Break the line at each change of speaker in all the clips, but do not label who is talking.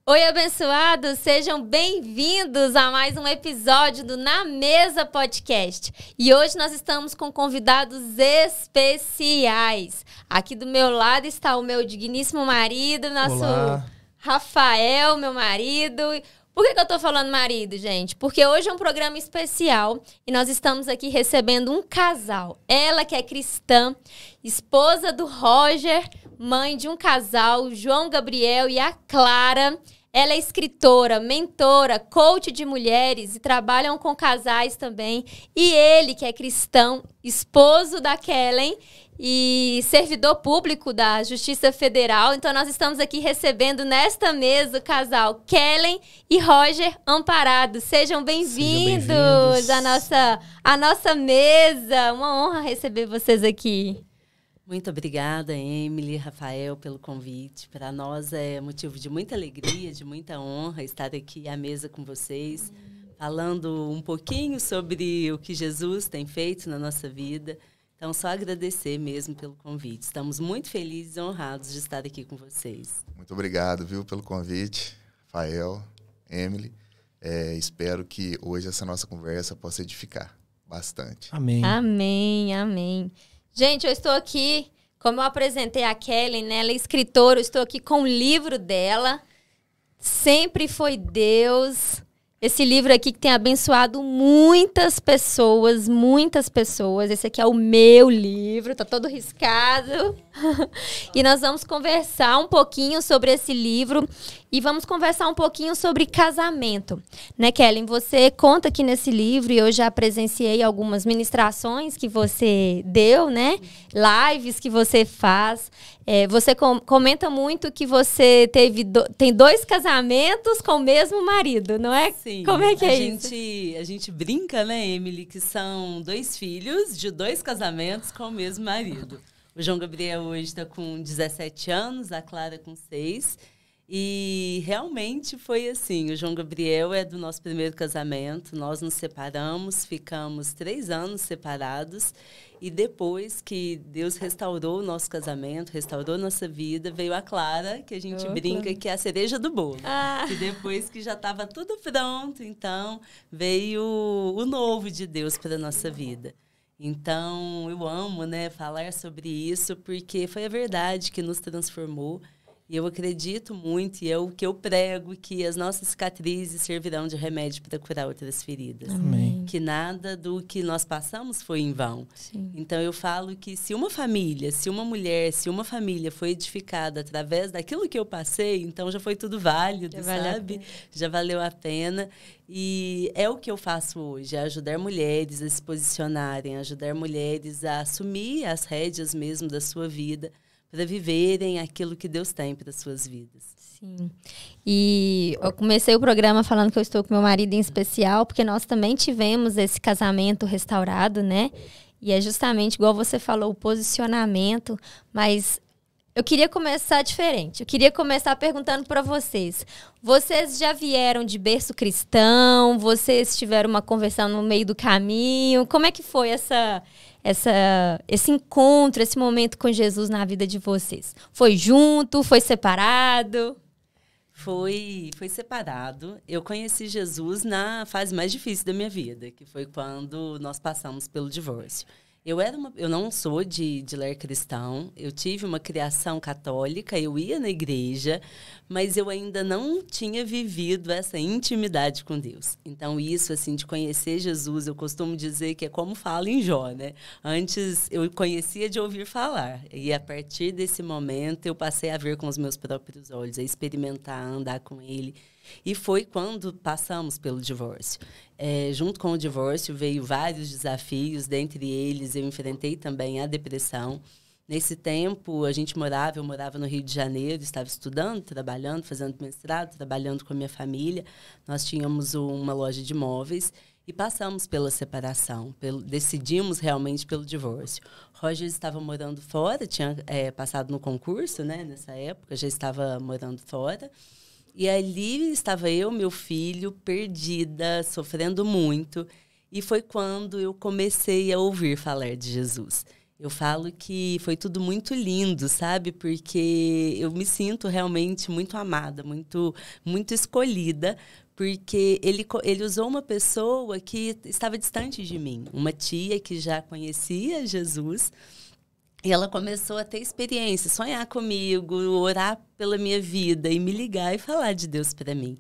Oi, abençoados! Sejam bem-vindos a mais um episódio do Na Mesa Podcast. E hoje nós estamos com convidados especiais. Aqui do meu lado está o meu digníssimo marido, nosso
Olá.
Rafael, meu marido. Por que eu tô falando marido, gente? Porque hoje é um programa especial e nós estamos aqui recebendo um casal. Ela que é cristã, esposa do Roger, mãe de um casal, João Gabriel e a Clara. Ela é escritora, mentora, coach de mulheres e trabalham com casais também. E ele, que é cristão, esposo da Kellen e servidor público da Justiça Federal. Então, nós estamos aqui recebendo nesta mesa o casal Kellen e Roger Amparado. Sejam bem-vindos à nossa mesa. Uma honra receber vocês aqui.
Muito obrigada, Emily, Rafael, pelo convite. Para nós é motivo de muita alegria, de muita honra estar aqui à mesa com vocês, falando um pouquinho sobre o que Jesus tem feito na nossa vida. Então, só agradecer mesmo pelo convite. Estamos muito felizes e honrados de estar aqui com vocês.
Muito obrigado, viu, pelo convite, Rafael, Emily. Espero que hoje essa nossa conversa possa edificar bastante.
Amém.
Amém, amém. Gente, eu estou aqui, como eu apresentei a Kellen, né, ela é escritora, eu estou aqui com o livro dela, Sempre Foi Deus. Esse livro aqui que tem abençoado muitas pessoas, muitas pessoas. Esse aqui é o meu livro, tá todo riscado. E nós vamos conversar um pouquinho sobre esse livro e vamos conversar um pouquinho sobre casamento. Né, Kellen? Você conta aqui nesse livro, e eu já presenciei algumas ministrações que você deu, né? Lives que você faz. Você comenta muito que você tem 2 casamentos com o mesmo marido, não é?
Sim.
Como é que é isso?
A gente brinca, né, Emily, que são 2 filhos de 2 casamentos com o mesmo marido. O João Gabriel hoje está com 17 anos, a Clara com 6. E realmente foi assim, o João Gabriel é do nosso primeiro casamento, nós nos separamos, ficamos 3 anos separados e depois que Deus restaurou o nosso casamento, restaurou nossa vida, veio a Clara, que a gente brinca que é a cereja do bolo. Que depois que já estava tudo pronto, então veio o novo de Deus para a nossa vida. Então eu amo, né, falar sobre isso porque foi a verdade que nos transformou. E eu acredito muito, e é o que eu prego, que as nossas cicatrizes servirão de remédio para curar outras feridas.
Amém.
Que nada do que nós passamos foi em vão.
Sim.
Então, eu falo que se uma família, se uma mulher, se uma família foi edificada através daquilo que eu passei, então já foi tudo válido, sabe? Já valeu a pena. E é o que eu faço hoje, é ajudar mulheres a se posicionarem, ajudar mulheres a assumir as rédeas mesmo da sua vida, para viverem aquilo que Deus tem para as suas vidas.
Sim. E eu comecei o programa falando que eu estou com meu marido em especial, porque nós também tivemos esse casamento restaurado, né? E é justamente, igual você falou, o posicionamento. Mas eu queria começar diferente. Eu queria começar perguntando para vocês. Vocês já vieram de berço cristão? Vocês tiveram uma conversão no meio do caminho? Como é que foi esse encontro, esse momento com Jesus na vida de vocês? Foi junto? Foi separado?
Foi separado. Eu conheci Jesus na fase mais difícil da minha vida, que foi quando nós passamos pelo divórcio. Eu não sou de lar cristão, eu tive uma criação católica, eu ia na igreja, mas eu ainda não tinha vivido essa intimidade com Deus. Então, isso, assim, de conhecer Jesus, eu costumo dizer que é como fala em Jó, né? Antes, eu conhecia de ouvir falar. E, a partir desse momento, eu passei a ver com os meus próprios olhos, a experimentar, a andar com Ele. E foi quando passamos pelo divórcio. Junto com o divórcio, veio vários desafios. Dentre eles, eu enfrentei também a depressão. Nesse tempo, eu morava no Rio de Janeiro, estava estudando, trabalhando, fazendo mestrado, trabalhando com a minha família. Nós tínhamos uma loja de móveis e passamos pela separação, decidimos realmente pelo divórcio. Roger estava morando fora, tinha passado no concurso, né, nessa época, já estava morando fora. E ali estava eu, meu filho, perdida, sofrendo muito. E foi quando eu comecei a ouvir falar de Jesus. Eu falo que foi tudo muito lindo, sabe? Porque eu me sinto realmente muito amada, muito, muito escolhida, porque ele usou uma pessoa que estava distante de mim, uma tia que já conhecia Jesus, e ela começou a ter experiência, sonhar comigo, orar pela minha vida e me ligar e falar de Deus para mim.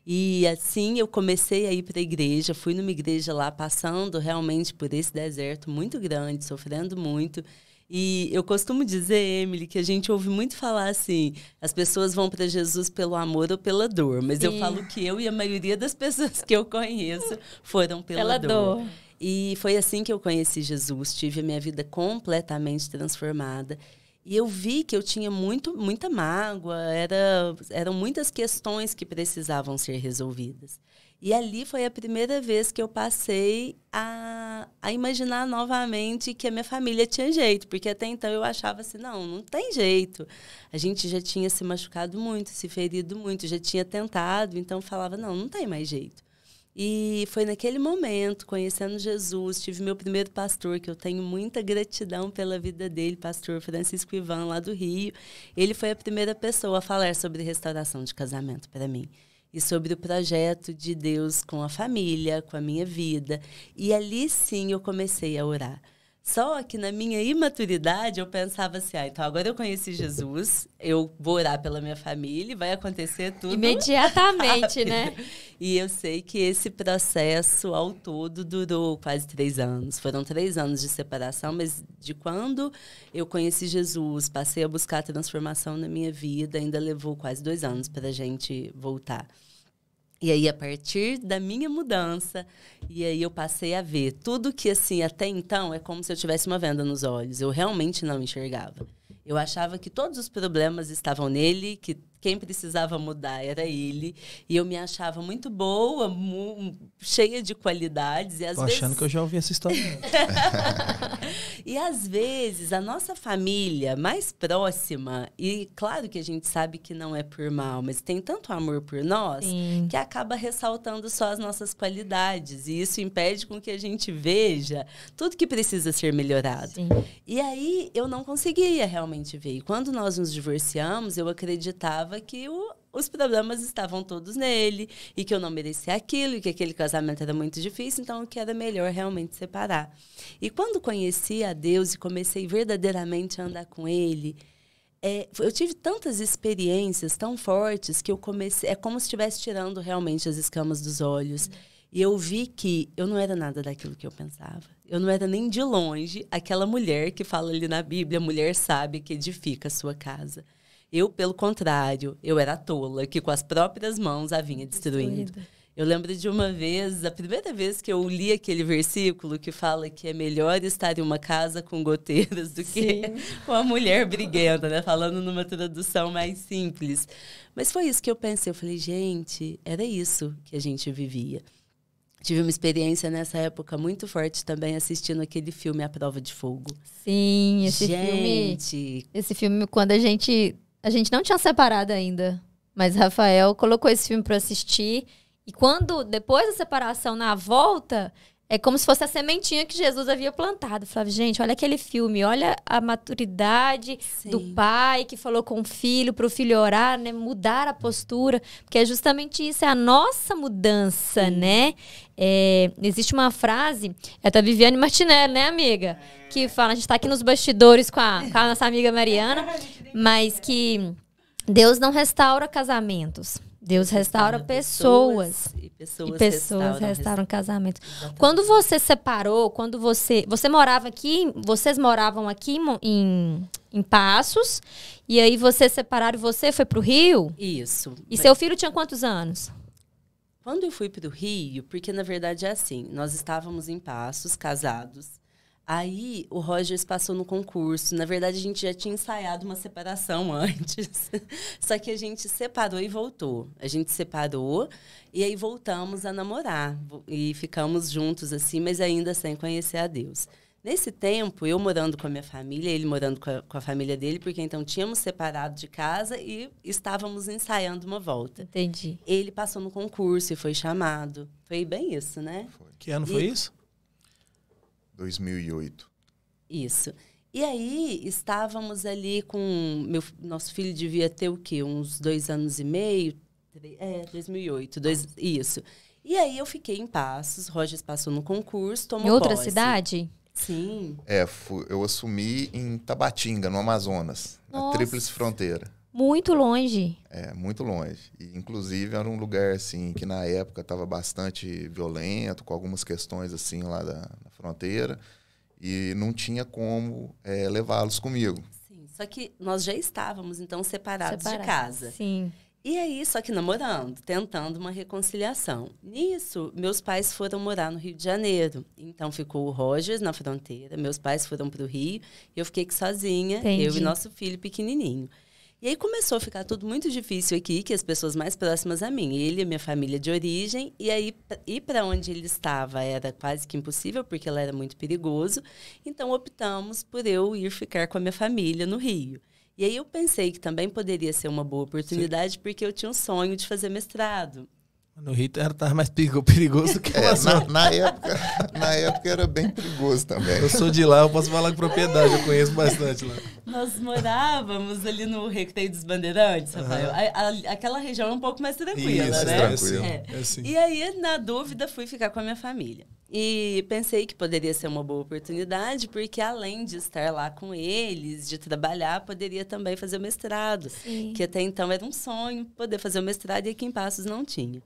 E assim eu comecei a ir para a igreja, fui numa igreja lá, passando realmente por esse deserto muito grande, sofrendo muito. E eu costumo dizer, Emily, que a gente ouve muito falar assim, as pessoas vão para Jesus pelo amor ou pela dor. Mas eu falo que eu e a maioria das pessoas que eu conheço foram pela dor. E foi assim que eu conheci Jesus, tive a minha vida completamente transformada. E eu vi que eu tinha muita mágoa, eram muitas questões que precisavam ser resolvidas. E ali foi a primeira vez que eu passei a imaginar novamente que a minha família tinha jeito. Porque até então eu achava assim, não tem jeito. A gente já tinha se machucado muito, se ferido muito, já tinha tentado. Então eu falava, não tem mais jeito. E foi naquele momento, conhecendo Jesus, tive meu primeiro pastor, que eu tenho muita gratidão pela vida dele, pastor Francisco Ivan, lá do Rio. Ele foi a primeira pessoa a falar sobre restauração de casamento para mim. E sobre o projeto de Deus com a família, com a minha vida. E ali sim eu comecei a orar. Só que na minha imaturidade eu pensava assim, então agora eu conheci Jesus, eu vou orar pela minha família e vai acontecer tudo
imediatamente, né?
E eu sei que esse processo ao todo durou quase 3 anos. Foram 3 anos de separação, mas de quando eu conheci Jesus, passei a buscar a transformação na minha vida, ainda levou quase 2 anos para a gente voltar. E aí, a partir da minha mudança, e aí eu passei a ver tudo que, assim, até então, é como se eu tivesse uma venda nos olhos. Eu realmente não enxergava. Eu achava que todos os problemas estavam nele, que quem precisava mudar era ele. E eu me achava muito boa, cheia de qualidades. E às vezes...
achando que eu já ouvi essa história.
E às vezes a nossa família mais próxima, e claro que a gente sabe que não é por mal, mas tem tanto amor por nós, sim, que acaba ressaltando só as nossas qualidades. E isso impede com que a gente veja tudo que precisa ser melhorado. Sim. E aí eu não conseguia realmente ver. E quando nós nos divorciamos, eu acreditava que os problemas estavam todos nele e que eu não merecia aquilo e que aquele casamento era muito difícil, então que era melhor realmente separar. E quando conheci a Deus e comecei verdadeiramente a andar com Ele, eu tive tantas experiências tão fortes que eu comecei... É como se estivesse tirando realmente as escamas dos olhos. E eu vi que eu não era nada daquilo que eu pensava. Eu não era nem de longe aquela mulher que fala ali na Bíblia, mulher sábia que edifica a sua casa. Eu, pelo contrário, eu era a tola, que com as próprias mãos a vinha destruindo. Eu lembro de uma vez, a primeira vez que eu li aquele versículo que fala que é melhor estar em uma casa com goteiras do que com a mulher briguenta, né? Falando numa tradução mais simples. Mas foi isso que eu pensei. Eu falei, gente, era isso que a gente vivia. Tive uma experiência nessa época muito forte também assistindo aquele filme A Prova de Fogo.
Sim, esse filme quando a gente não tinha separado ainda, mas Rafael colocou esse filme para assistir e quando depois da separação na volta é como se fosse a sementinha que Jesus havia plantado. Eu falava, gente, olha aquele filme, olha a maturidade do pai que falou com o filho, para o filho orar, né, mudar a postura, porque é justamente isso, é a nossa mudança, né? Existe uma frase, é da Viviane Martinelli, né, amiga? Que fala, a gente está aqui nos bastidores com a nossa amiga Mariana, mas que Deus não restaura casamentos. Deus restaura pessoas. E pessoas restauram casamentos. Exatamente. Quando você separou, quando você morava aqui, vocês moravam aqui em Passos, e aí vocês separaram e você foi para o Rio?
Isso.
E seu filho tinha quantos anos?
Quando eu fui para o Rio, porque na verdade é assim, nós estávamos em Passos, casados. Aí o Rogers passou no concurso. Na verdade, a gente já tinha ensaiado uma separação antes. Só que a gente separou e voltou. A gente separou e aí voltamos a namorar. E ficamos juntos assim, mas ainda sem conhecer a Deus. Nesse tempo, eu morando com a minha família, ele morando com a família dele, porque então tínhamos separado de casa e estávamos ensaiando uma volta.
Entendi.
Ele passou no concurso e foi chamado. Foi bem isso, né?
Que ano foi isso?
2008.
Isso. E aí, estávamos ali com... Nosso filho devia ter o quê? Uns 2 anos e meio? 2008. Isso. E aí, eu fiquei em Passos. Rogers passou no concurso, tomou
Em outra
posse.
cidade?
Sim.
Eu assumi em Tabatinga, no Amazonas. Na
Nossa.
Tríplice Fronteira.
Muito longe.
Muito longe. E, inclusive, era um lugar, assim, que na época estava bastante violento, com algumas questões, assim, lá da fronteira. E não tinha como levá-los comigo.
Sim, só que nós já estávamos, então, separados de casa.
Sim.
E aí, só que namorando, tentando uma reconciliação. Nisso, meus pais foram morar no Rio de Janeiro. Então, ficou o Rogers na fronteira, meus pais foram para o Rio, e eu fiquei sozinha,
Entendi.
eu e nosso filho pequenininho. E aí começou a ficar tudo muito difícil aqui, que as pessoas mais próximas a mim, ele e a minha família de origem, e aí ir para onde ele estava era quase que impossível, porque ela era muito perigoso. Então, optamos por eu ir ficar com a minha família no Rio. E aí eu pensei que também poderia ser uma boa oportunidade, porque eu tinha um sonho de fazer mestrado.
No Rio estava mais perigoso do que
na época era bem perigoso também.
Eu sou de lá, eu posso falar com propriedade, eu conheço bastante lá.
Nós morávamos ali no Recreio dos Bandeirantes, Rafael. Aquela região é um pouco mais tranquila,
isso,
né?
Tranquilo.
É assim.
E aí, na dúvida, fui ficar com a minha família. E pensei que poderia ser uma boa oportunidade, porque além de estar lá com eles, de trabalhar, poderia também fazer o mestrado.
Sim.
Que até então era um sonho poder fazer o mestrado e aqui em Passos não tinha.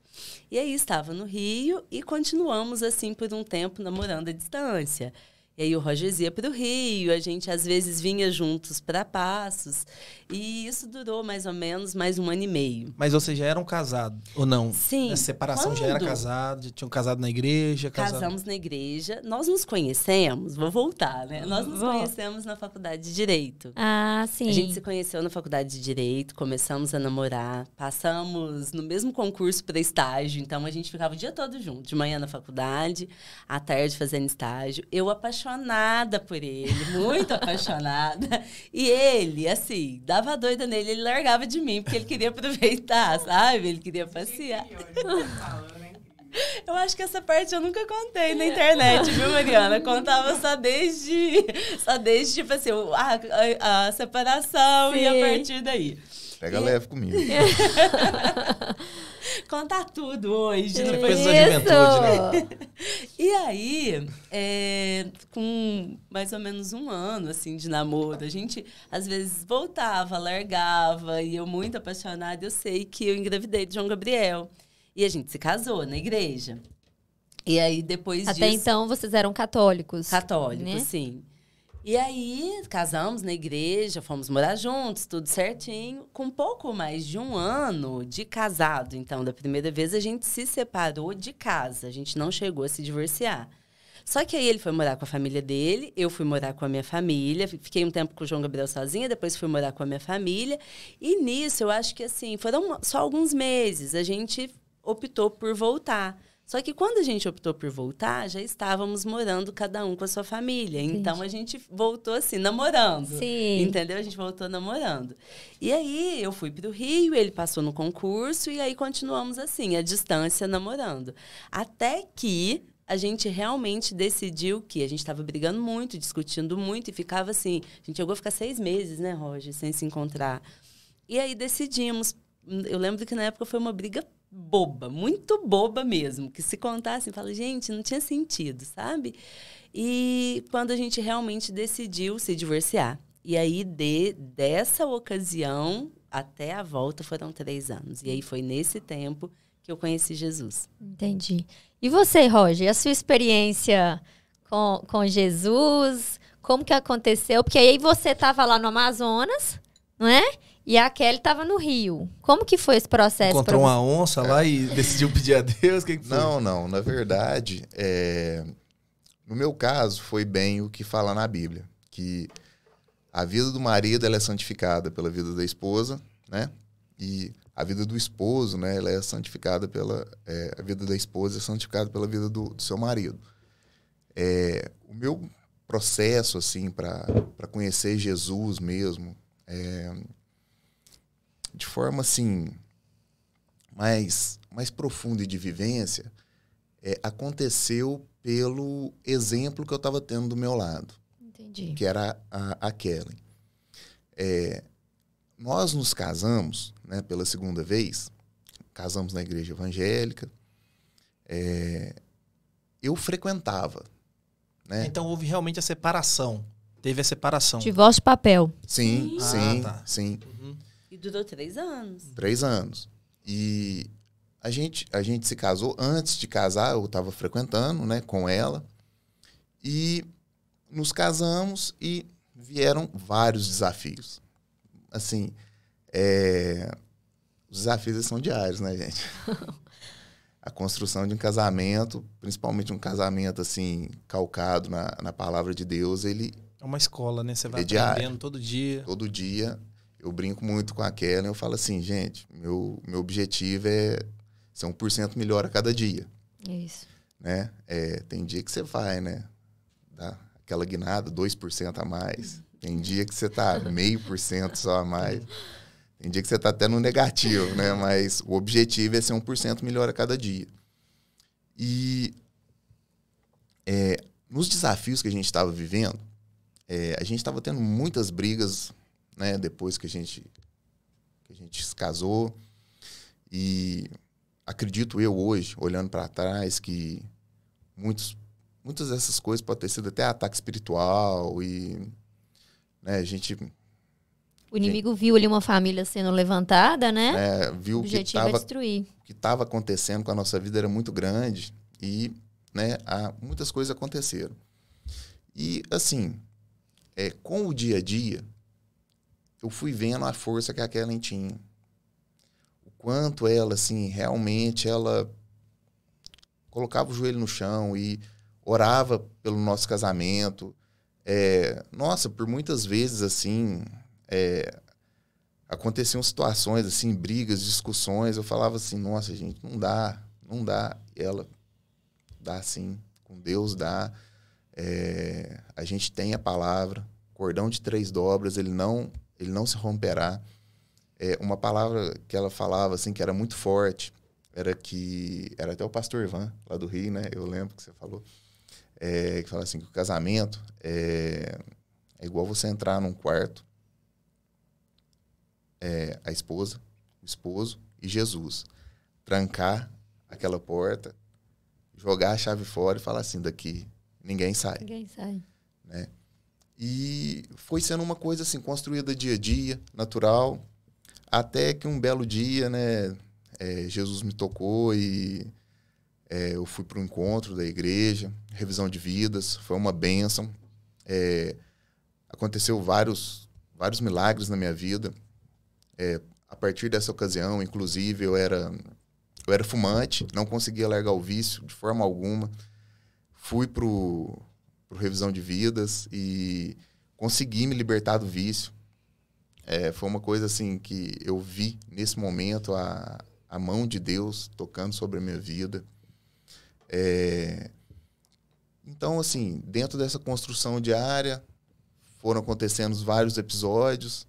E aí estava no Rio e continuamos assim por um tempo namorando à distância. E aí o Rogers ia para o Rio, a gente às vezes vinha juntos para Passos. E isso durou mais ou menos mais 1 ano e meio.
Mas vocês já eram casados, ou não?
Sim.
A separação já era casado, já tinham casado na igreja?
Casamos na igreja. Nós nos conhecemos, vou voltar, né? Nós nos conhecemos na faculdade de Direito.
Ah, sim.
A gente se conheceu na faculdade de Direito, começamos a namorar, passamos no mesmo concurso para estágio, então a gente ficava o dia todo junto, de manhã na faculdade, à tarde fazendo estágio. Eu apaixonada por ele, muito apaixonada. E ele, assim, dava doida nele, ele largava de mim, porque ele queria aproveitar, sabe? Ele queria passear. Eu acho que essa parte eu nunca contei na internet, viu, Mariana? Contava só desde tipo assim, a separação. Sim. E a partir daí.
Pega leve comigo.
Contar tudo hoje.
Coisa da juventude, né?
E aí, com mais ou menos 1 ano, assim, de namoro, a gente, às vezes, voltava, largava, e eu muito apaixonada, eu sei que eu engravidei de João Gabriel. E a gente se casou na igreja. E aí, depois disso...
Até então, vocês eram católicos.
Católicos,
né?
sim. E aí, casamos na igreja, fomos morar juntos, tudo certinho. Com pouco mais de 1 ano de casado, então, da primeira vez, a gente se separou de casa. A gente não chegou a se divorciar. Só que aí ele foi morar com a família dele, eu fui morar com a minha família. Fiquei um tempo com o João Gabriel sozinha, depois fui morar com a minha família. E nisso, eu acho que, assim, foram só alguns meses. A gente optou por voltar. Só que quando a gente optou por voltar, já estávamos morando cada um com a sua família.
Entendi.
Então, a gente voltou assim, namorando.
Sim.
Entendeu? A gente voltou namorando. E aí, eu fui para o Rio, ele passou no concurso, e aí continuamos assim, à distância, namorando. Até que a gente realmente decidiu que a gente estava brigando muito, discutindo muito, e ficava assim... A gente chegou a ficar 6 meses, né, Roger, sem se encontrar. E aí, decidimos... Eu lembro que na época foi uma briga boba, muito boba mesmo, que se contasse, fala, gente, não tinha sentido, sabe? E quando a gente realmente decidiu se divorciar. E aí, dessa ocasião até a volta foram 3 anos. E aí foi nesse tempo que eu conheci Jesus.
Entendi. E você, Roger, a sua experiência com Jesus, como que aconteceu? Porque aí você estava lá no Amazonas, não é? E a Kelly estava no Rio. Como que foi esse processo?
Encontrou uma onça lá e decidiu pedir a Deus? Que foi?
Não. Na verdade, no meu caso, foi bem o que fala na Bíblia. Que a vida do marido ela é santificada pela vida da esposa, né? E a vida do esposo, né? Ela é santificada a vida da esposa é santificada pela vida do seu marido. O meu processo, assim, para conhecer Jesus mesmo... de forma, assim, mais profunda e de vivência, aconteceu pelo exemplo que eu estava tendo do meu lado.
Entendi. Entendi.
que era a Kellen. Nós nos casamos, né, pela segunda vez, casamos na igreja evangélica. Eu frequentava, né?
Então houve realmente a separação. Teve a separação.
Divórcio de papel.
Sim,
Ah,
sim,
tá.
sim.
E durou 3 anos.
3 anos. E a gente se casou. Antes de casar, eu estava frequentando, né, com ela. E nos casamos e vieram vários desafios. Assim, os desafios são diários, né, gente? A construção de um casamento, principalmente um casamento assim, calcado na palavra de Deus, ele
É uma escola, né? Você vai
é diário.
aprendendo todo dia.
Todo dia. Eu brinco muito com a Kellen, eu falo assim, gente, meu objetivo é ser 1% melhor a cada dia,
Isso.
né? Tem dia que você vai, né? Dá aquela guinada, 2% a mais. Tem dia que você tá 0,5% só a mais. Tem dia que você tá até no negativo, né? Mas o objetivo é ser 1% melhor a cada dia. E nos desafios que a gente estava vivendo, a gente estava tendo muitas brigas, né, depois que a gente se casou. E acredito eu hoje, olhando para trás, que muitas dessas coisas podem ter sido até ataque espiritual e, né, a gente
O inimigo viu ali uma família sendo levantada, né?
viu
O
que
objetivo é destruir.
estava acontecendo com a nossa vida era muito grande e, né, muitas coisas aconteceram. E, assim, com o dia a dia, eu fui vendo a força que a Kellen tinha. O quanto ela, assim, realmente, ela colocava o joelho no chão e orava pelo nosso casamento. Nossa, por muitas vezes, assim, aconteciam situações, assim, brigas, discussões. Eu falava assim, nossa, gente, não dá. E ela, dá sim, com Deus dá. A gente tem a palavra, cordão de 3 dobras, ele não se romperá. Uma palavra que ela falava, assim, que era muito forte, era até o pastor Ivan, lá do Rio, né? Eu lembro que você falou, que fala assim, que o casamento é igual você entrar num quarto, a esposa, o esposo e Jesus. Trancar aquela porta, jogar a chave fora e falar assim, daqui ninguém sai.
Ninguém sai.
Né? E foi sendo uma coisa assim, construída dia a dia, natural, até que um belo dia, né, Jesus me tocou e eu fui para o encontro da igreja, revisão de vidas, foi uma bênção. Aconteceu vários milagres na minha vida. A partir dessa ocasião, inclusive, eu era fumante, não conseguia largar o vício de forma alguma. Fui pro revisão de vidas e consegui me libertar do vício. Foi uma coisa assim que eu vi nesse momento a mão de Deus tocando sobre a minha vida. Então, assim, dentro dessa construção diária, foram acontecendo vários episódios,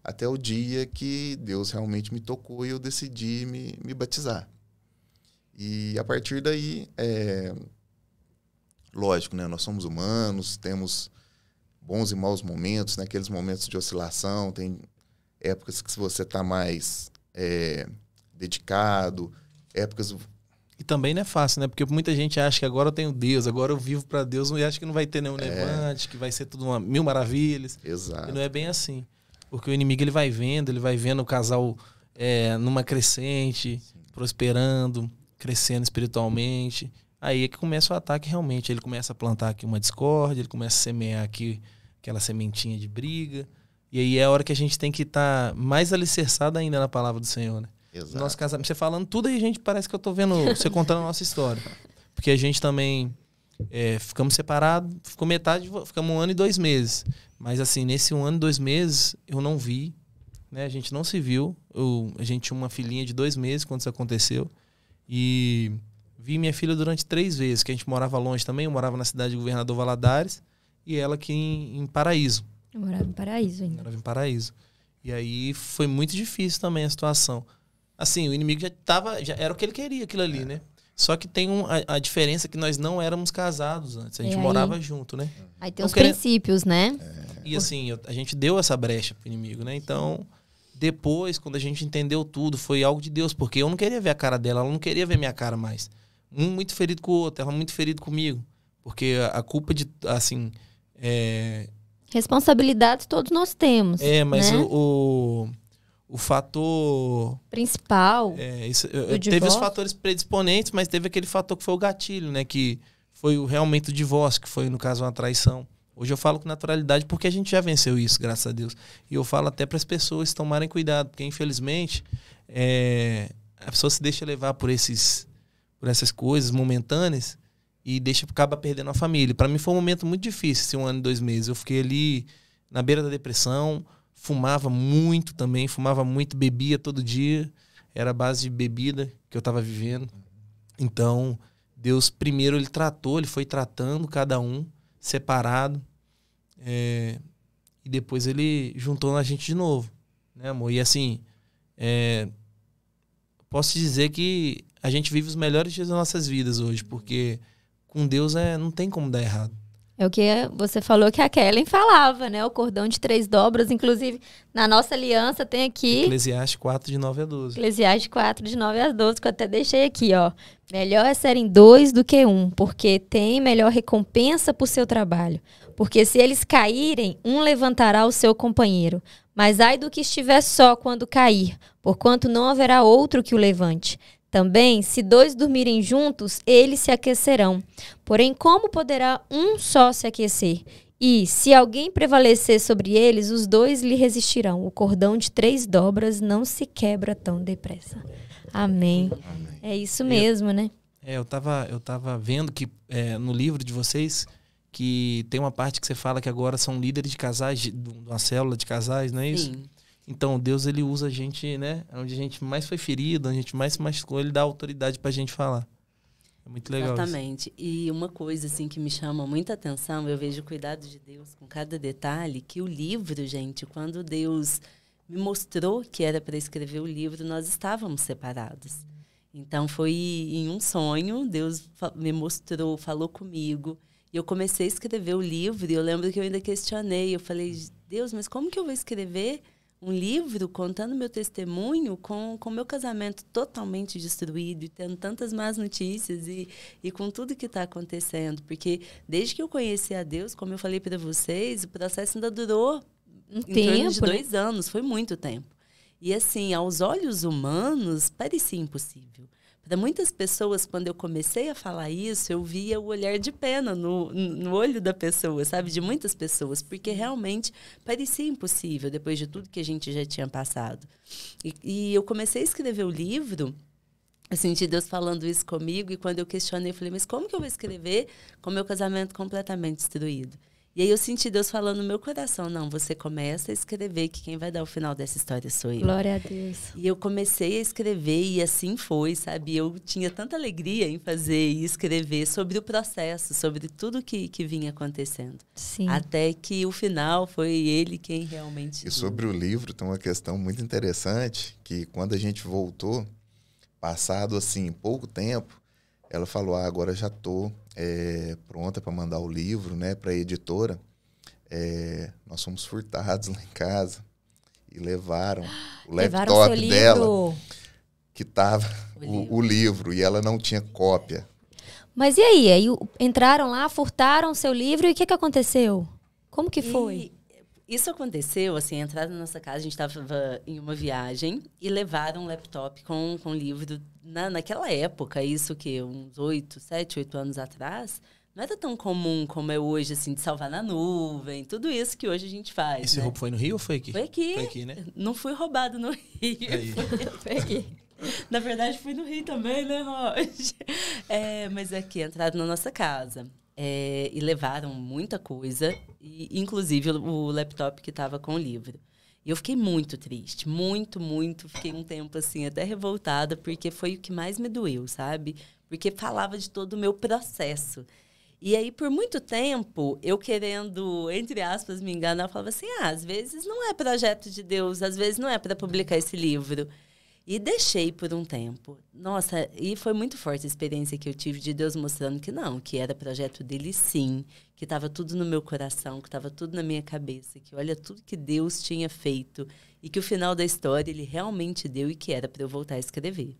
até o dia que Deus realmente me tocou e eu decidi me batizar. E a partir daí, lógico, né? Nós somos humanos, temos bons e maus momentos, né? Aqueles momentos de oscilação, tem épocas que você está mais dedicado, épocas...
E também não é fácil, né? Porque muita gente acha que agora eu tenho Deus, agora eu vivo para Deus, e acha que não vai ter nenhum levante, que vai ser tudo mil maravilhas.
Exato.
E não é bem assim. Porque o inimigo ele vai vendo o casal numa crescente, prosperando, crescendo espiritualmente. Aí é que começa o ataque realmente. Ele começa a plantar aqui uma discórdia, ele começa a semear aqui aquela sementinha de briga. E aí é a hora que a gente tem que estar mais alicerçado ainda na palavra do Senhor, né?
Exato.
Nosso casamento, você falando tudo aí, gente, parece que eu tô vendo você contando a nossa história. Porque a gente também ficamos separados, ficamos 1 ano e 2 meses. Mas assim, nesse 1 ano e 2 meses, eu não vi, né? A gente não se viu. A gente tinha uma filhinha de 2 meses quando isso aconteceu. E vi minha filha durante 3 vezes, que a gente morava longe também. Eu morava na cidade de Governador Valadares e ela aqui em Paraíso.
Eu morava em Paraíso ainda.
Morava em Paraíso. E aí foi muito difícil também a situação. Assim, o inimigo já era o que ele queria, aquilo ali, né? Só que tem a diferença que nós não éramos casados antes. A gente morava junto, né?
Aí tem os princípios, né?
E assim, a gente deu essa brecha pro inimigo, né? Então, depois, quando a gente entendeu tudo, foi algo de Deus. Porque eu não queria ver a cara dela, ela não queria ver minha cara mais. Um muito ferido com o outro, ela muito ferido comigo. Porque a culpa de, assim...
Responsabilidades todos nós temos.
Mas
né?
o fator...
principal
teve os fatores predisponentes, mas teve aquele fator que foi o gatilho, né? Que foi realmente o divórcio, que foi, no caso, uma traição. Hoje eu falo com naturalidade porque a gente já venceu isso, graças a Deus. E eu falo até para as pessoas tomarem cuidado, porque, infelizmente, a pessoa se deixa levar por essas coisas momentâneas e acaba perdendo a família. Para mim foi um momento muito difícil, esse 1 ano e 2 meses. Eu fiquei ali na beira da depressão, fumava muito também, bebia todo dia. Era a base de bebida que eu estava vivendo. Então, Deus primeiro ele foi tratando cada um, separado. E depois ele juntou a gente de novo, né, amor? E assim, posso te dizer que a gente vive os melhores dias das nossas vidas hoje, porque com Deus não tem como dar errado.
É o que você falou que a Kellen falava, né? O cordão de 3 dobras, inclusive, na nossa aliança tem aqui...
Eclesiastes 4, de 9 a 12.
Eclesiastes 4, de 9 a 12, que eu até deixei aqui, ó. Melhor é serem 2 do que 1, porque tem melhor recompensa por seu trabalho. Porque se eles caírem, um levantará o seu companheiro. Mas ai do que estiver só quando cair, porquanto não haverá outro que o levante. Também, se 2 dormirem juntos, eles se aquecerão. Porém, como poderá um só se aquecer? E, se alguém prevalecer sobre eles, os 2 lhe resistirão. O cordão de 3 dobras não se quebra tão depressa. Amém. É isso mesmo, né?
Eu tava vendo que no livro de vocês, que tem uma parte que você fala que agora são líderes de casais, de uma célula de casais, não é isso?
Sim.
Então, Deus, ele usa a gente, né? Onde a gente mais foi ferido, onde a gente mais se machucou, ele dá autoridade pra gente falar. É muito legal.
Exatamente. Isso. E uma coisa, assim, que me chama muita atenção, eu vejo o cuidado de Deus com cada detalhe, que o livro, gente, quando Deus me mostrou que era para escrever o livro, nós estávamos separados. Então, foi em um sonho, Deus me mostrou, falou comigo, e eu comecei a escrever o livro, e eu lembro que eu ainda questionei, eu falei, Deus, mas como que eu vou escrever um livro contando meu testemunho com meu casamento totalmente destruído e tendo tantas más notícias e com tudo que está acontecendo? Porque desde que eu conheci a Deus, como eu falei para vocês, o processo ainda durou em torno de 2 anos, foi muito tempo. E assim, aos olhos humanos, parecia impossível. Para muitas pessoas, quando eu comecei a falar isso, eu via o olhar de pena no olho da pessoa, sabe? De muitas pessoas, porque realmente parecia impossível, depois de tudo que a gente já tinha passado. E eu comecei a escrever o livro, eu senti Deus falando isso comigo, e quando eu questionei, eu falei, mas como que eu vou escrever com meu casamento completamente destruído? E aí eu senti Deus falando no meu coração, não, você começa a escrever, que quem vai dar o final dessa história sou eu.
Glória a Deus.
E eu comecei a escrever e assim foi, sabe? Eu tinha tanta alegria em fazer e escrever sobre o processo, sobre tudo que vinha acontecendo.
Sim.
Até que o final foi ele quem realmente...
E sobre o livro, tem uma questão muito interessante, que quando a gente voltou, passado assim pouco tempo, ela falou, agora já estou pronta para mandar o livro, né, para a editora. Nós fomos furtados lá em casa e levaram o laptop dela, que estava o livro, e ela não tinha cópia.
Mas e aí? Aí entraram lá, furtaram o seu livro, e o que aconteceu? Como que foi?
Isso aconteceu, assim, entraram na nossa casa, a gente estava em uma viagem e levaram um laptop com livro. Naquela época, isso que uns 7, 8 anos atrás, não era tão comum como é hoje, assim, de salvar na nuvem, tudo isso que hoje a gente faz.
Esse roubo foi no Rio ou foi aqui?
Foi aqui.
Foi aqui, né?
Não fui roubado no Rio.
Foi aqui.
Na verdade, fui no Rio também, né, Roger? Mas aqui, entraram na nossa casa. E levaram muita coisa, inclusive o laptop que estava com o livro. E eu fiquei muito triste, muito. Fiquei um tempo assim, até revoltada, porque foi o que mais me doeu, sabe? Porque falava de todo o meu processo. E aí, por muito tempo, eu querendo, entre aspas, me enganar, eu falava assim, às vezes não é projeto de Deus, às vezes não é para publicar esse livro. E deixei por um tempo. Nossa, e foi muito forte a experiência que eu tive de Deus mostrando que não, que era projeto dele sim, que estava tudo no meu coração, que estava tudo na minha cabeça, que olha tudo que Deus tinha feito e que o final da história ele realmente deu e que era para eu voltar a escrever.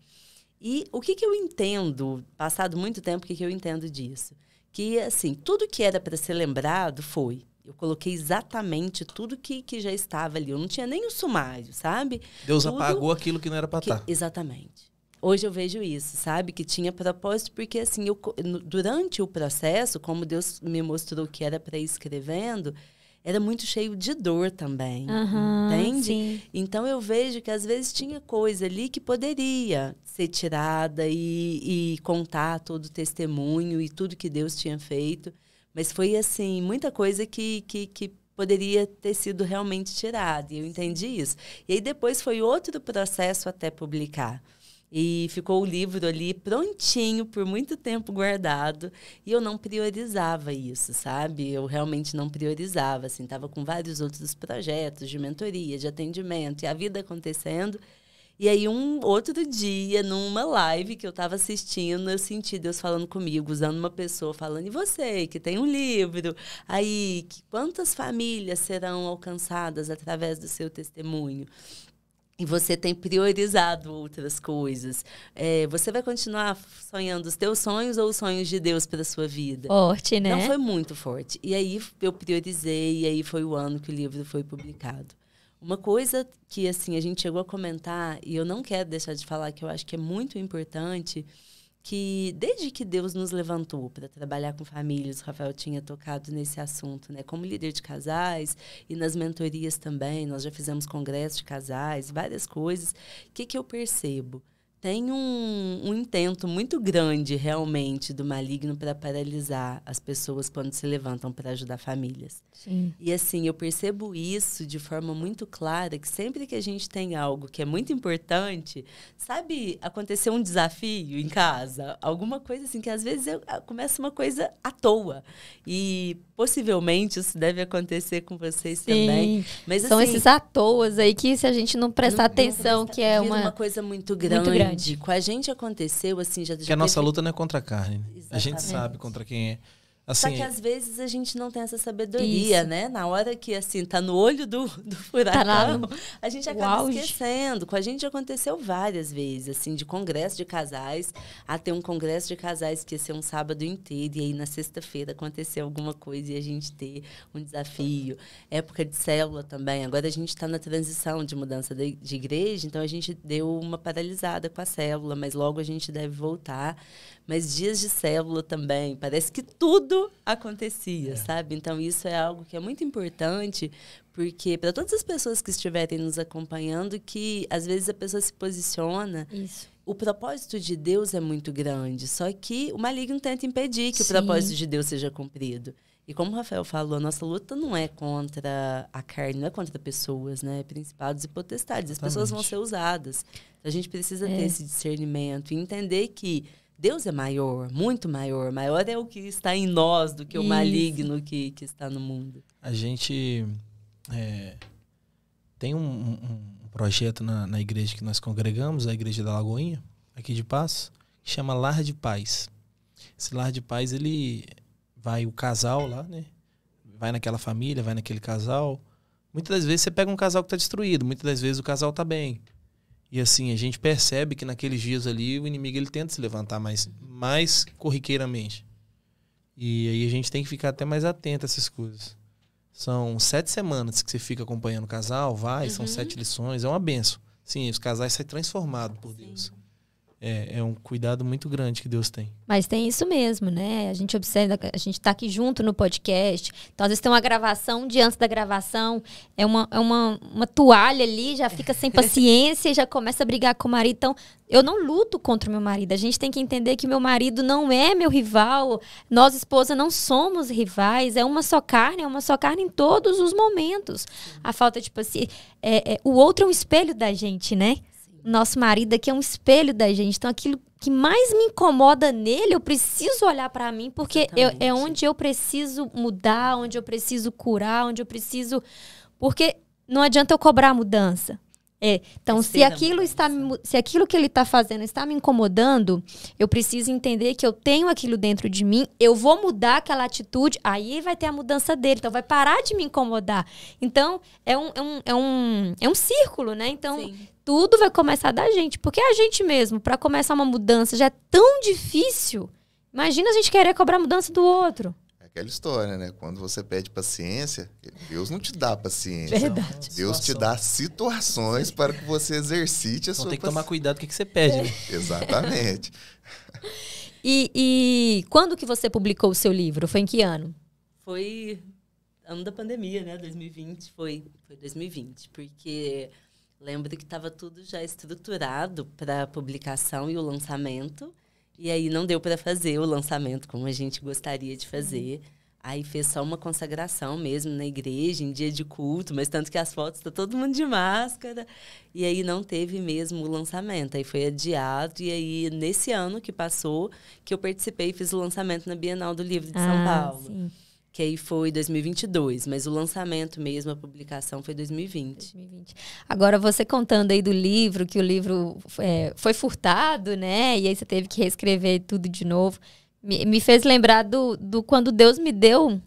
E o que eu entendo, passado muito tempo, o que eu entendo disso? Que, assim, tudo que era para ser lembrado foi. Eu coloquei exatamente tudo que já estava ali. Eu não tinha nem o sumário, sabe?
Deus
tudo
apagou aquilo que não era para estar.
Exatamente. Hoje eu vejo isso, sabe? Que tinha propósito, porque assim, durante o processo, como Deus me mostrou que era para ir escrevendo, era muito cheio de dor também, entende?
Sim.
Então eu vejo que às vezes tinha coisa ali que poderia ser tirada e contar todo o testemunho e tudo que Deus tinha feito. Mas foi, assim, muita coisa que poderia ter sido realmente tirada. E eu entendi isso. E aí, depois, foi outro processo até publicar. E ficou o livro ali prontinho, por muito tempo guardado. E eu não priorizava isso, sabe? Eu realmente não priorizava. Assim, estava com vários outros projetos de mentoria, de atendimento. E a vida acontecendo. E aí, um outro dia, numa live que eu estava assistindo, eu senti Deus falando comigo, usando uma pessoa, falando, e você, que tem um livro, aí, quantas famílias serão alcançadas através do seu testemunho? E você tem priorizado outras coisas. Você vai continuar sonhando os teus sonhos ou os sonhos de Deus para a sua vida?
Forte, né?
Não, foi muito forte. E aí, eu priorizei, e aí foi o ano que o livro foi publicado. Uma coisa que, assim, a gente chegou a comentar, e eu não quero deixar de falar, que eu acho que é muito importante, que desde que Deus nos levantou para trabalhar com famílias, o Rafael tinha tocado nesse assunto, né? Como líder de casais e nas mentorias também, nós já fizemos congresso de casais, várias coisas. O que eu percebo? Tem um intento muito grande, realmente, do maligno para paralisar as pessoas quando se levantam para ajudar famílias.
Sim.
E, assim, eu percebo isso de forma muito clara, que sempre que a gente tem algo que é muito importante, sabe, aconteceu um desafio em casa, alguma coisa assim, que às vezes começa uma coisa à toa. E, possivelmente, isso deve acontecer com vocês também. Mas,
são
assim,
esses à toas aí que, se a gente não prestar atenção, que é
uma coisa muito grande. Com a gente aconteceu, assim, já
Porque a nossa luta não é contra a carne.
Exatamente.
A gente sabe contra quem é. Assim,
só que às vezes a gente não tem essa sabedoria, né? Na hora que, assim, tá no olho do furacão, a gente acaba esquecendo. Com a gente aconteceu várias vezes, assim, de congresso de casais, até um congresso de casais que ia ser um sábado inteiro, e aí na sexta-feira aconteceu alguma coisa e a gente ter um desafio. Época de célula também. Agora a gente está na transição de mudança de igreja, então a gente deu uma paralisada com a célula, mas logo a gente deve voltar. Mas dias de célula também, parece que tudo acontecia, sabe? Então, isso é algo que é muito importante, porque para todas as pessoas que estiverem nos acompanhando, que às vezes a pessoa se posiciona, o propósito de Deus é muito grande, só que o maligno tenta impedir que o propósito de Deus seja cumprido. E como o Rafael falou, a nossa luta não é contra a carne, não é contra pessoas, né? Principados e potestades. As pessoas vão ser usadas. A gente precisa ter esse discernimento e entender que Deus é maior, muito maior. Maior é o que está em nós do que o maligno que está no mundo.
A gente tem um projeto na igreja que nós congregamos, a Igreja da Lagoinha, aqui de Passo, que chama Lar de Paz. Esse Lar de Paz, ele vai o casal lá, né? Vai naquela família, vai naquele casal. Muitas das vezes você pega um casal que está destruído, muitas das vezes o casal está bem. E assim, a gente percebe que naqueles dias ali o inimigo ele tenta se levantar mais corriqueiramente. E aí a gente tem que ficar até mais atento a essas coisas. São 7 semanas que você fica acompanhando o casal, são 7 lições, é uma benção. Sim, os casais saem transformados por Deus. É um cuidado muito grande que Deus tem.
Mas tem isso mesmo, né? A gente observa, a gente tá aqui junto no podcast. Então, às vezes tem uma gravação, um dia antes da gravação, é uma toalha ali, já fica sem paciência e já começa a brigar com o marido. Então, eu não luto contra o meu marido. A gente tem que entender que meu marido não é meu rival. Nós, esposa, não somos rivais. É uma só carne em todos os momentos. A falta, tipo assim, o outro é um espelho da gente, né? Nosso marido aqui é um espelho da gente. Então, aquilo que mais me incomoda nele, eu preciso olhar pra mim, porque é onde eu preciso mudar, onde eu preciso curar, onde eu preciso... Porque não adianta eu cobrar a mudança. Então, se aquilo que ele está fazendo está me incomodando, eu preciso entender que eu tenho aquilo dentro de mim, eu vou mudar aquela atitude, aí vai ter a mudança dele, então vai parar de me incomodar. Então, é um círculo, né? Então, sim, tudo vai começar da gente, porque a gente mesmo, para começar uma mudança, já é tão difícil. Imagina a gente querer cobrar a mudança do outro.
Aquela história, né? Quando você pede paciência, Deus não te dá paciência.
Verdade.
Deus te dá situações para que você exercite a sua paciência.
Tem que tomar cuidado com o que você pede. Né?
Exatamente.
E quando que você publicou o seu livro? Foi em que ano?
Foi ano da pandemia, né? 2020. Foi 2020. Porque lembro que estava tudo já estruturado para a publicação e o lançamento. E aí não deu para fazer o lançamento como a gente gostaria de fazer. Aí fez só uma consagração mesmo na igreja, em dia de culto, mas tanto que as fotos tá todo mundo de máscara. E aí não teve mesmo o lançamento. Aí foi adiado. E aí, nesse ano que passou, que eu participei e fiz o lançamento na Bienal do Livro de São Paulo. Sim. Que aí foi 2022, mas o lançamento mesmo, a publicação, foi 2020.
Agora, você contando aí do livro, que o livro foi furtado, né? E aí você teve que reescrever tudo de novo. Me fez lembrar do quando Deus me deu.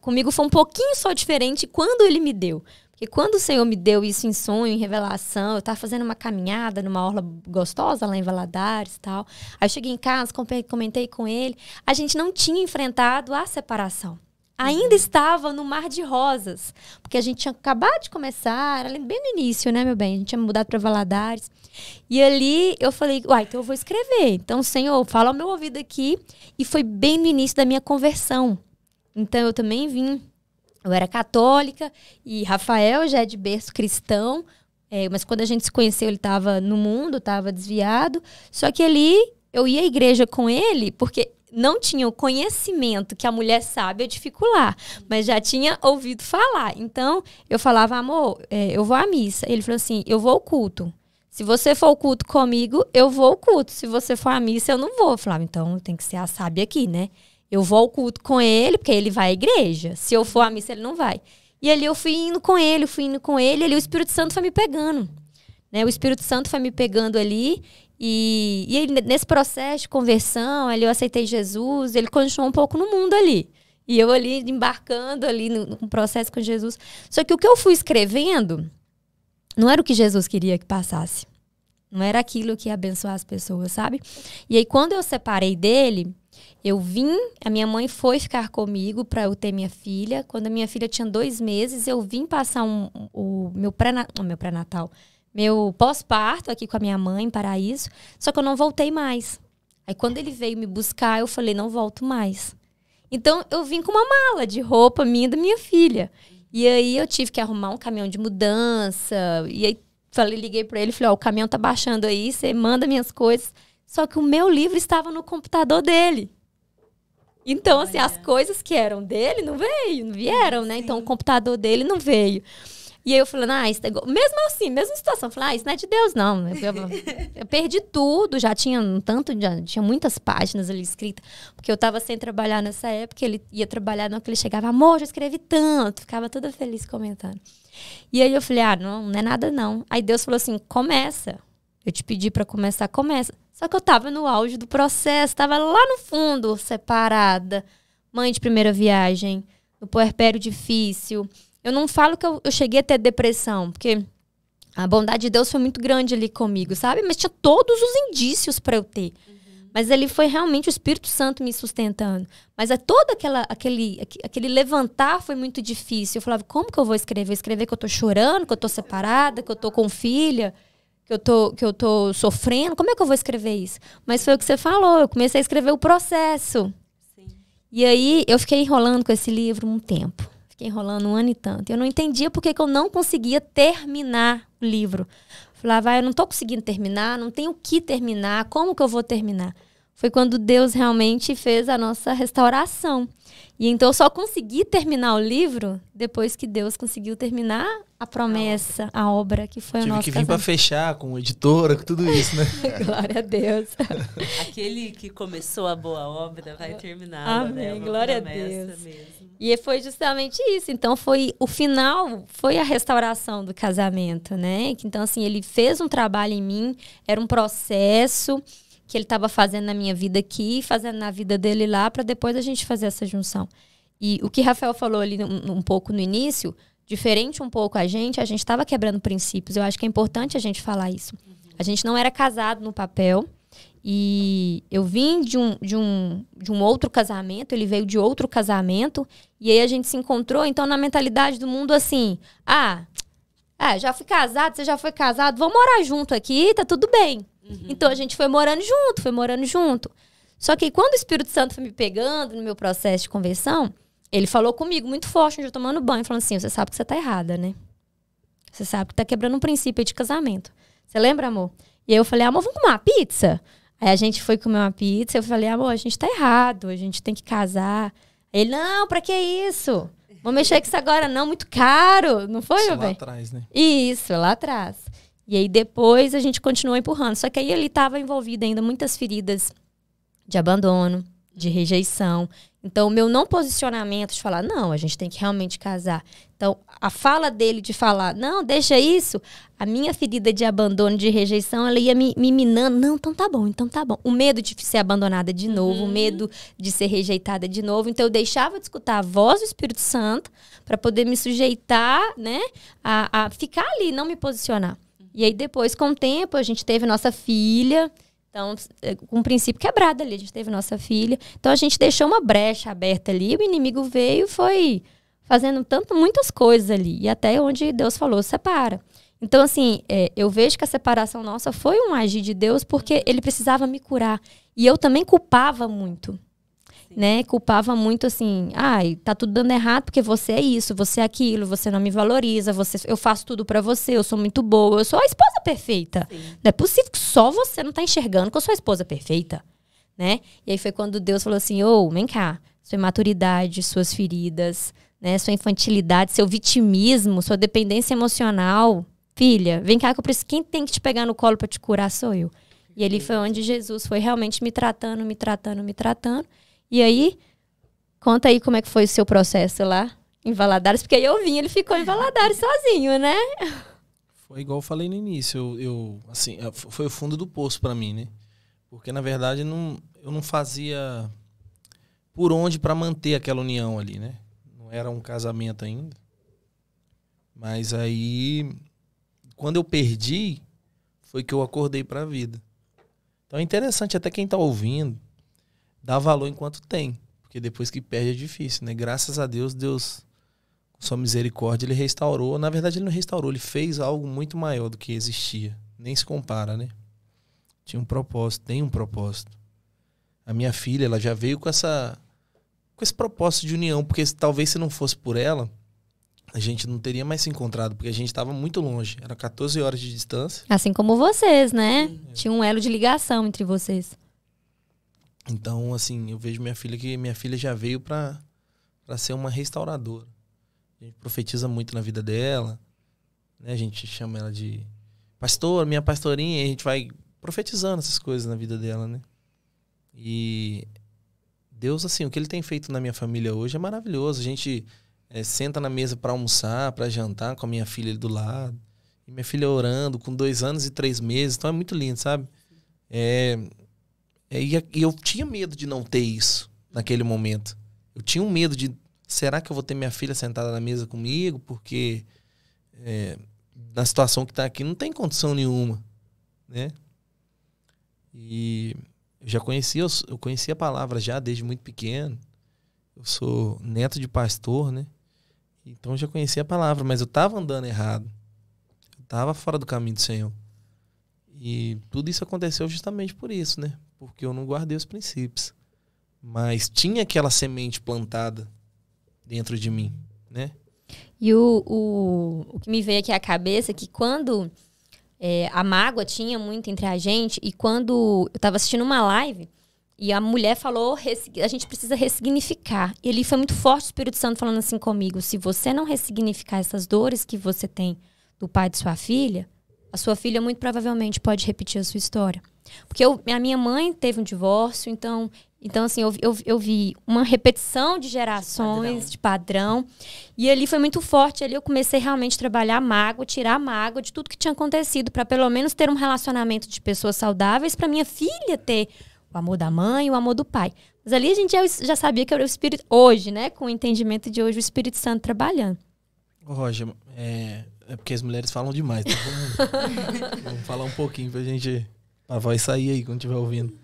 Comigo foi um pouquinho só diferente quando Ele me deu. Porque quando o Senhor me deu isso em sonho, em revelação, eu estava fazendo uma caminhada numa orla gostosa lá em Valadares e tal. Aí eu cheguei em casa, comentei com ele. A gente não tinha enfrentado a separação. Ainda estava no mar de rosas. Porque a gente tinha acabado de começar, era bem no início, né, meu bem? A gente tinha mudado para Valadares. E ali eu falei, então eu vou escrever. Então, Senhor, fala ao meu ouvido aqui. E foi bem no início da minha conversão. Então, eu também vim. Eu era católica e Rafael já é de berço cristão, mas quando a gente se conheceu ele estava no mundo, estava desviado. Só que ali eu ia à igreja com ele porque não tinha o conhecimento que a mulher sabe edificular, mas já tinha ouvido falar. Então eu falava, amor, eu vou à missa. Ele falou assim, eu vou ao culto. Se você for ao culto comigo, eu vou ao culto. Se você for à missa, eu não vou. Eu falava, então tem que ser a sábia aqui, né? Eu vou ao culto com ele, porque ele vai à igreja. Se eu for à missa, ele não vai. E ali eu fui indo com ele, e ali o Espírito Santo foi me pegando. Né? O Espírito Santo foi me pegando ali. E ele, nesse processo de conversão, ali eu aceitei Jesus, ele continuou um pouco no mundo ali. E eu ali, embarcando ali no processo com Jesus. Só que o que eu fui escrevendo não era o que Jesus queria que passasse. Não era aquilo que ia abençoar as pessoas, sabe? E aí, quando eu separei dele... Eu vim, a minha mãe foi ficar comigo para eu ter minha filha. Quando a minha filha tinha 2 meses, eu vim passar o meu pós-parto aqui com a minha mãe em Paraíso. Só que eu não voltei mais. Aí quando ele veio me buscar, eu falei, não volto mais. Então eu vim com uma mala de roupa minha e da minha filha. E aí eu tive que arrumar um caminhão de mudança. E aí liguei para ele e falei, o caminhão tá baixando aí, você manda minhas coisas. Só que o meu livro estava no computador dele. Então, assim, as coisas que eram dele não vieram, né? Sim. Então, o computador dele não veio. E aí eu falei, isso é igual. Mesmo assim, mesma situação. Eu falei, isso não é de Deus, não. Eu perdi tudo, já tinha tinha muitas páginas ali escritas, porque eu estava sem trabalhar nessa época, ele ia trabalhar, não que ele chegava, amor, já escrevi tanto, ficava toda feliz comentando. E aí eu falei, não é nada não. Aí Deus falou assim, começa. Eu te pedi para começar, começa. Só que eu tava no auge do processo, tava lá no fundo, separada, mãe de primeira viagem, no puerpério difícil. Eu não falo que eu cheguei a ter depressão, porque a bondade de Deus foi muito grande ali comigo, sabe? Mas tinha todos os indícios para eu ter. Mas ali foi realmente o Espírito Santo me sustentando. Mas todo aquele levantar foi muito difícil. Eu falava, como que eu vou escrever? Escrever que eu tô chorando, que eu tô separada, que eu tô com filha... Que eu tô sofrendo, como é que eu vou escrever isso? Mas foi o que você falou, eu comecei a escrever o processo. Sim. E aí, eu fiquei enrolando com esse livro um tempo. Fiquei enrolando 1 ano e tanto. Eu não entendia por que eu não conseguia terminar o livro. Falava, eu não tô conseguindo terminar, não tenho o que terminar, como que eu vou terminar? Foi quando Deus realmente fez a nossa restauração. E então eu só consegui terminar o livro depois que Deus conseguiu terminar a promessa, a obra que foi o nosso casamento. Tive que vir
para fechar com editora, com tudo isso, né?
Glória a Deus.
Aquele que começou a boa obra vai terminar.
Amém, né? Glória a Deus. Mesmo. E foi justamente isso. Então, o final foi a restauração do casamento, né? Então, assim, ele fez um trabalho em mim, era um processo que ele estava fazendo na minha vida aqui, fazendo na vida dele lá, para depois a gente fazer essa junção. E o que Rafael falou ali um pouco no início, diferente um pouco a gente estava quebrando princípios. Eu acho que é importante a gente falar isso. A gente não era casado no papel. E eu vim de um outro casamento, ele veio de outro casamento, e aí a gente se encontrou, então na mentalidade do mundo assim, já fui casado, você já foi casado, vamos morar junto aqui, tá tudo bem. Então a gente foi morando junto. Só que quando o Espírito Santo foi me pegando no meu processo de conversão, ele falou comigo muito forte, onde eu tomando banho, falando assim, você sabe que você tá errada, né? Você sabe que tá quebrando um princípio aí de casamento. Você lembra, amor? E aí eu falei, amor, vamos comer uma pizza? Aí a gente foi comer uma pizza, eu falei, amor, a gente tá errado, a gente tem que casar. Ele, não, pra que isso? Vamos mexer com isso agora, não, muito caro. Não foi, meu bem?
Lá atrás, né?
Isso, lá atrás. E aí depois a gente continuou empurrando. Só que aí ele estava envolvido ainda muitas feridas de abandono, de rejeição. Então, o meu não posicionamento de falar, não, a gente tem que realmente casar. Então, a fala dele de falar, não, deixa isso, a minha ferida de abandono, de rejeição, ela ia me minando. Não, então tá bom. O medo de ser abandonada de novo, o medo de ser rejeitada de novo. Então, eu deixava de escutar a voz do Espírito Santo para poder me sujeitar, né, a ficar ali, não me posicionar. E aí, depois, com o tempo, a gente teve nossa filha. Então, com um princípio quebrado ali, a gente teve nossa filha. Então, a gente deixou uma brecha aberta ali. O inimigo veio e foi fazendo muitas coisas ali. E até onde Deus falou, separa. Então, assim, eu vejo que a separação nossa foi um agir de Deus porque ele precisava me curar. E eu também culpava muito. Né? Culpava muito assim, tá tudo dando errado porque você é isso, você é aquilo, você não me valoriza, eu faço tudo pra você, eu sou muito boa, eu sou a esposa perfeita. Sim. Não é possível que só você não tá enxergando que eu sou a esposa perfeita, né? E aí foi quando Deus falou assim, vem cá, sua imaturidade, suas feridas, né? Sua infantilidade, seu vitimismo, sua dependência emocional, filha, vem cá que eu preciso, quem tem que te pegar no colo pra te curar sou eu. E ali foi onde Jesus foi realmente me tratando. E aí, conta aí como é que foi o seu processo lá em Valadares, porque aí eu vim, ele ficou em Valadares sozinho, né?
Foi igual eu falei no início, assim, foi o fundo do poço pra mim, né? Porque, na verdade, eu não fazia por onde pra manter aquela união ali, né? Não era um casamento ainda. Mas aí, quando eu perdi, foi que eu acordei pra vida. Então é interessante, até quem tá ouvindo, dá valor enquanto tem. Porque depois que perde é difícil, né? Graças a Deus, com sua misericórdia, ele restaurou. Na verdade, ele não restaurou, ele fez algo muito maior do que existia. Nem se compara, né? Tinha um propósito, tem um propósito. A minha filha, ela já veio com esse propósito de união, porque talvez se não fosse por ela, a gente não teria mais se encontrado, porque a gente estava muito longe. Era 14 horas de distância.
Assim como vocês, né? Tinha um elo de ligação entre vocês.
Então, assim, eu vejo que minha filha já veio para ser uma restauradora. A gente profetiza muito na vida dela, né? A gente chama ela de pastor, minha pastorinha, e a gente vai profetizando essas coisas na vida dela, né? E Deus, assim, o que ele tem feito na minha família hoje é maravilhoso. A gente senta na mesa para almoçar, para jantar com a minha filha ali do lado. E minha filha orando com 2 anos e 3 meses. Então é muito lindo, sabe? E eu tinha medo de não ter isso naquele momento. Eu tinha um medo de, será que eu vou ter minha filha sentada na mesa comigo? Porque na situação que está aqui não tem condição nenhuma, né? E eu conhecia a palavra já desde muito pequeno. Eu sou neto de pastor, né? Então eu já conhecia a palavra, mas eu estava andando errado. Eu estava fora do caminho do Senhor. E tudo isso aconteceu justamente por isso, né? Porque eu não guardei os princípios. Mas tinha aquela semente plantada dentro de mim, né?
E o que me veio aqui à cabeça é que quando a mágoa tinha muito entre a gente, e quando eu estava assistindo uma live, e a mulher falou, a gente precisa ressignificar. E ali foi muito forte o Espírito Santo falando assim comigo, se você não ressignificar essas dores que você tem do pai de sua filha, a sua filha muito provavelmente pode repetir a sua história. Porque a minha mãe teve um divórcio, então Então, assim, eu vi uma repetição de gerações, de padrão. E ali foi muito forte. Ali eu comecei realmente a trabalhar a mágoa, tirar a mágoa de tudo que tinha acontecido, para pelo menos ter um relacionamento de pessoas saudáveis, para minha filha ter o amor da mãe e o amor do pai. Mas ali a gente já sabia que era o Espírito... Hoje, né? Com o entendimento de hoje, o Espírito Santo trabalhando.
Ô, Roger, é porque as mulheres falam demais. Então vamos falar um pouquinho pra gente... A voz sair aí quando estiver ouvindo.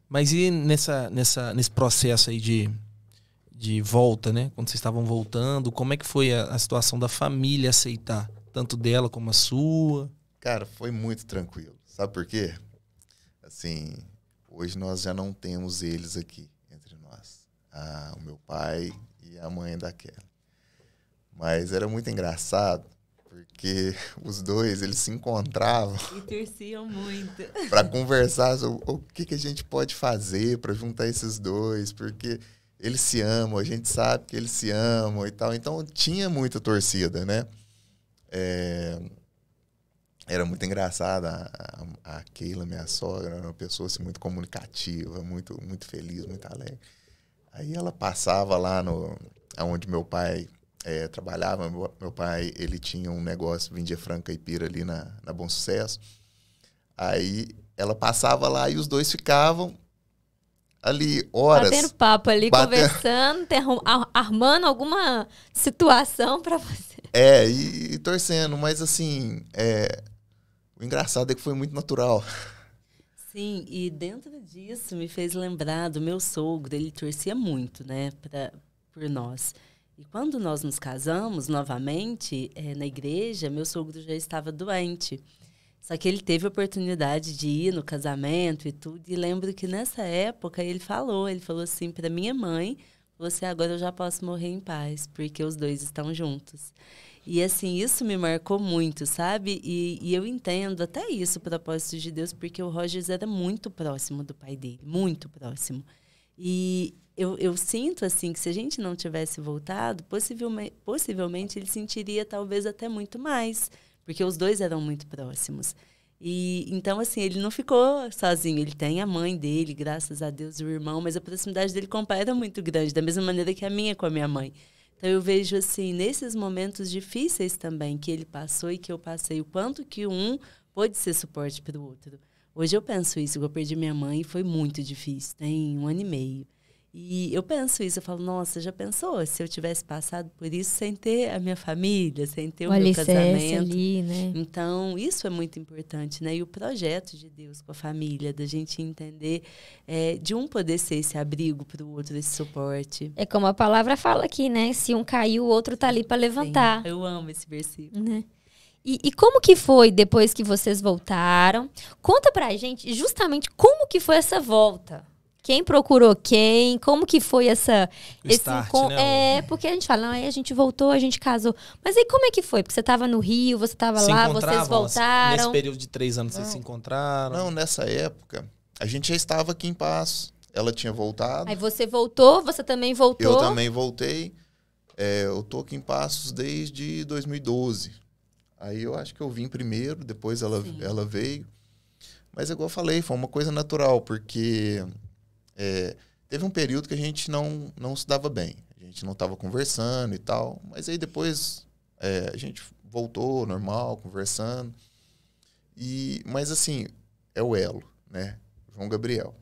Mas e nesse processo aí de volta, né? Quando vocês estavam voltando, como é que foi a situação da família aceitar? Tanto dela como a sua?
Cara, foi muito tranquilo. Sabe por quê? Assim, hoje nós já não temos eles aqui entre nós. O meu pai e a mãe da Kelly. Mas era muito engraçado, porque os dois, eles se encontravam...
E torciam muito.
Para conversar sobre o que a gente pode fazer para juntar esses dois, porque eles se amam, a gente sabe que eles se amam e tal. Então, tinha muita torcida, né? Era muito engraçada. A Keila, minha sogra, era uma pessoa assim, muito comunicativa, muito, muito feliz, muito alegre. Aí ela passava lá onde meu pai... trabalhava. Meu pai, ele tinha um negócio, vendia frango caipira ali na Bom Sucesso. Aí ela passava lá e os dois ficavam ali horas.
Batendo papo ali, conversando, armando alguma situação para você.
E torcendo, mas assim, o engraçado é que foi muito natural.
Sim, e dentro disso me fez lembrar do meu sogro, ele torcia muito, né, por nós. E quando nós nos casamos novamente, na igreja, meu sogro já estava doente. Só que ele teve a oportunidade de ir no casamento e tudo. E lembro que nessa época ele falou assim para minha mãe, você agora eu já posso morrer em paz, porque os dois estão juntos. E assim, isso me marcou muito, sabe? E eu entendo até isso, o propósito de Deus, porque o Rogers era muito próximo do pai dele, muito próximo. E eu sinto, assim, que se a gente não tivesse voltado, possivelmente ele sentiria talvez até muito mais, porque os dois eram muito próximos. E então, assim, ele não ficou sozinho. Ele tem a mãe dele, graças a Deus, o irmão, mas a proximidade dele com o pai era muito grande, da mesma maneira que a minha com a minha mãe. Então, eu vejo, assim, nesses momentos difíceis também que ele passou e que eu passei, o quanto que um pôde ser suporte para o outro. Hoje eu penso isso, eu perdi minha mãe e foi muito difícil, tem 1 ano e meio. E eu penso isso, eu falo, nossa, já pensou se eu tivesse passado por isso sem ter a minha família, sem ter o meu casamento?
Ali, né?
Então, isso é muito importante, né? E o projeto de Deus com a família, da gente entender de um poder ser esse abrigo para o outro, esse suporte.
É como a palavra fala aqui, né? Se um cair, o outro tá ali para levantar.
Sim, eu amo esse versículo.
Né? E como que foi depois que vocês voltaram? Conta pra gente justamente como que foi essa volta. Quem procurou quem? Como que foi esse
start, né?
Porque a gente fala, não, aí a gente voltou, a gente casou. Mas aí como é que foi? Porque você estava no Rio, você estava lá, vocês voltaram.
Nesse período de 3 anos vocês se encontraram?
Não, nessa época, a gente já estava aqui em Passos. Ela tinha voltado.
Aí você voltou, você também voltou.
Eu também voltei. Eu tô aqui em Passos desde 2012. Aí eu acho que eu vim primeiro, depois ela veio. Mas igual eu falei, foi uma coisa natural, porque... teve um período que a gente não se dava bem. A gente não estava conversando e tal. Mas aí depois a gente voltou normal, conversando. Mas assim, é o elo, né? João Gabriel.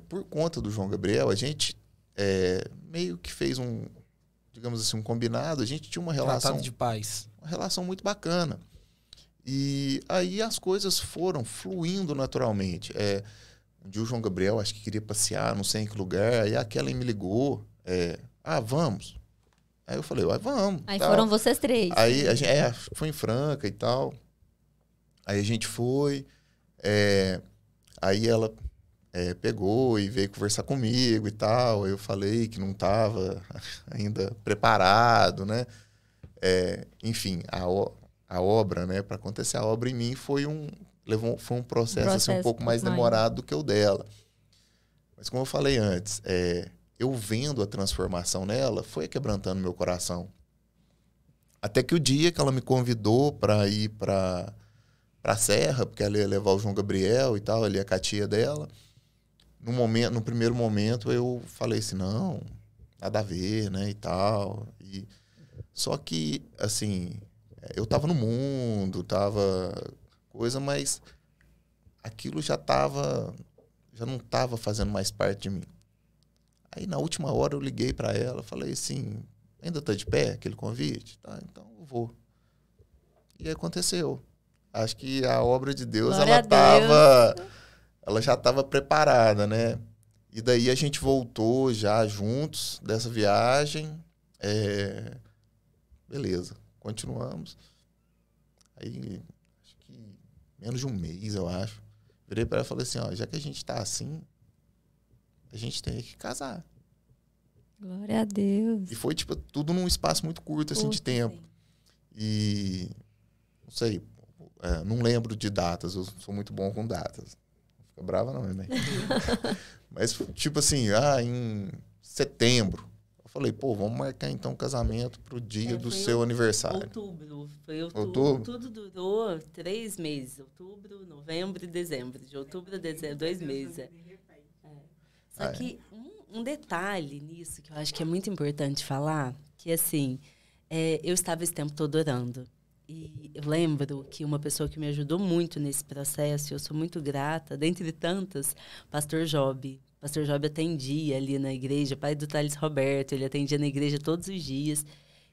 Por conta do João Gabriel, a gente meio que fez digamos assim, um combinado. A gente tinha uma relação...
Tratado de paz.
Uma relação muito bacana. E aí as coisas foram fluindo naturalmente. Um dia o João Gabriel, acho que queria passear, não sei em que lugar. Aí a Kelly me ligou. Vamos. Aí eu falei, vamos.
Aí
tal.
foram vocês 3.
Aí a gente foi em Franca e tal. Aí a gente foi. Aí ela pegou e veio conversar comigo e tal. Eu falei que não estava ainda preparado, né? Enfim, a obra, né? Para acontecer a obra em mim foi um processo assim, um pouco mais demorado do que o dela. Mas como eu falei antes, eu vendo a transformação nela, foi quebrantando meu coração. Até que o dia que ela me convidou para ir para a Serra, porque ela ia levar o João Gabriel e tal, ali é a tia dela. no primeiro momento, eu falei assim, não, nada a ver, né, e tal. Só que, assim, eu tava no mundo, coisa, mas aquilo já não tava fazendo mais parte de mim. Aí, na última hora, eu liguei para ela, falei assim, ainda tá de pé aquele convite? Tá, então eu vou. E aconteceu. Acho que a obra de Deus, ela já estava preparada, né? E daí a gente voltou já juntos dessa viagem. Beleza, continuamos. Aí, acho que menos de um mês, eu acho. Virei para ela e falei assim, ó, já que a gente tá assim, a gente tem que casar.
Glória a Deus.
E foi, tipo, tudo num espaço muito curto, assim, de tempo. Sim. E, não sei, não lembro de datas, eu sou muito bom com datas. Não fica brava não, né? Mas, tipo assim, em setembro, eu falei, pô, vamos marcar então o casamento pro dia do seu aniversário.
Outubro. Foi outubro. Tudo durou 3 meses. Outubro, novembro e dezembro. De outubro a dezembro, 2 meses. Só que um detalhe nisso que eu acho que é muito importante falar, que assim, eu estava esse tempo todo orando. E eu lembro que uma pessoa que me ajudou muito nesse processo, e eu sou muito grata, dentre tantas, Pastor Job. Pastor Job atendia ali na igreja, pai do Thales Roberto, ele atendia na igreja todos os dias.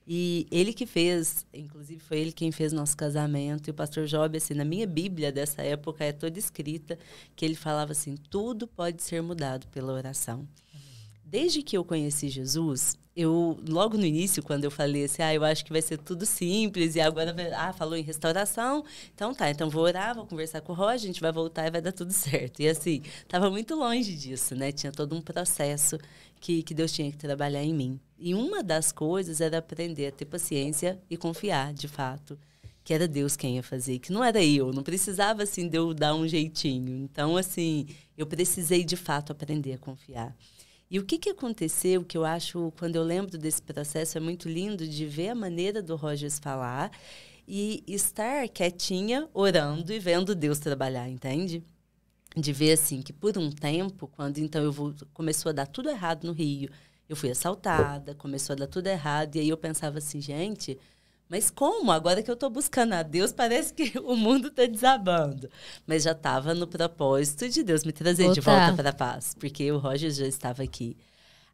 E ele que fez, inclusive foi ele quem fez nosso casamento. E o pastor Job, assim, na minha Bíblia dessa época é toda escrita, que ele falava assim, tudo pode ser mudado pela oração. Desde que eu conheci Jesus, logo no início, quando eu falei assim, eu acho que vai ser tudo simples, e agora, falou em restauração, então vou orar, vou conversar com o Roger, a gente vai voltar e vai dar tudo certo. E assim, estava muito longe disso, né? Tinha todo um processo que Deus tinha que trabalhar em mim. E uma das coisas era aprender a ter paciência e confiar, de fato, que era Deus quem ia fazer, que não era eu, não precisava, assim, de eu dar um jeitinho. Então, assim, eu precisei, de fato, aprender a confiar. E o que aconteceu, que eu acho, quando eu lembro desse processo, é muito lindo de ver a maneira do Rogers falar e estar quietinha, orando e vendo Deus trabalhar, entende? De ver, assim, que por um tempo, quando então começou a dar tudo errado no Rio, eu fui assaltada, começou a dar tudo errado, e aí eu pensava assim, gente, mas como? Agora que eu estou buscando a Deus, parece que o mundo está desabando. Mas já estava no propósito de Deus me trazer de volta para a paz, porque o Roger já estava aqui.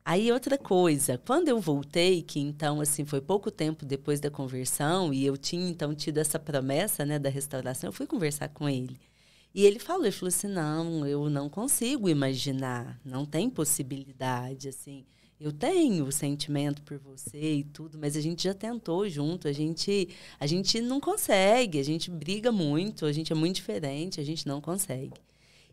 Aí, outra coisa, quando eu voltei, que então, assim, foi pouco tempo depois da conversão, e eu tinha, então, tido essa promessa, né, da restauração, eu fui conversar com ele. E ele falou assim, não, eu não consigo imaginar, não tem possibilidade, assim. Eu tenho o sentimento por você e tudo, mas a gente já tentou junto, a gente não consegue, a gente briga muito, a gente é muito diferente, a gente não consegue.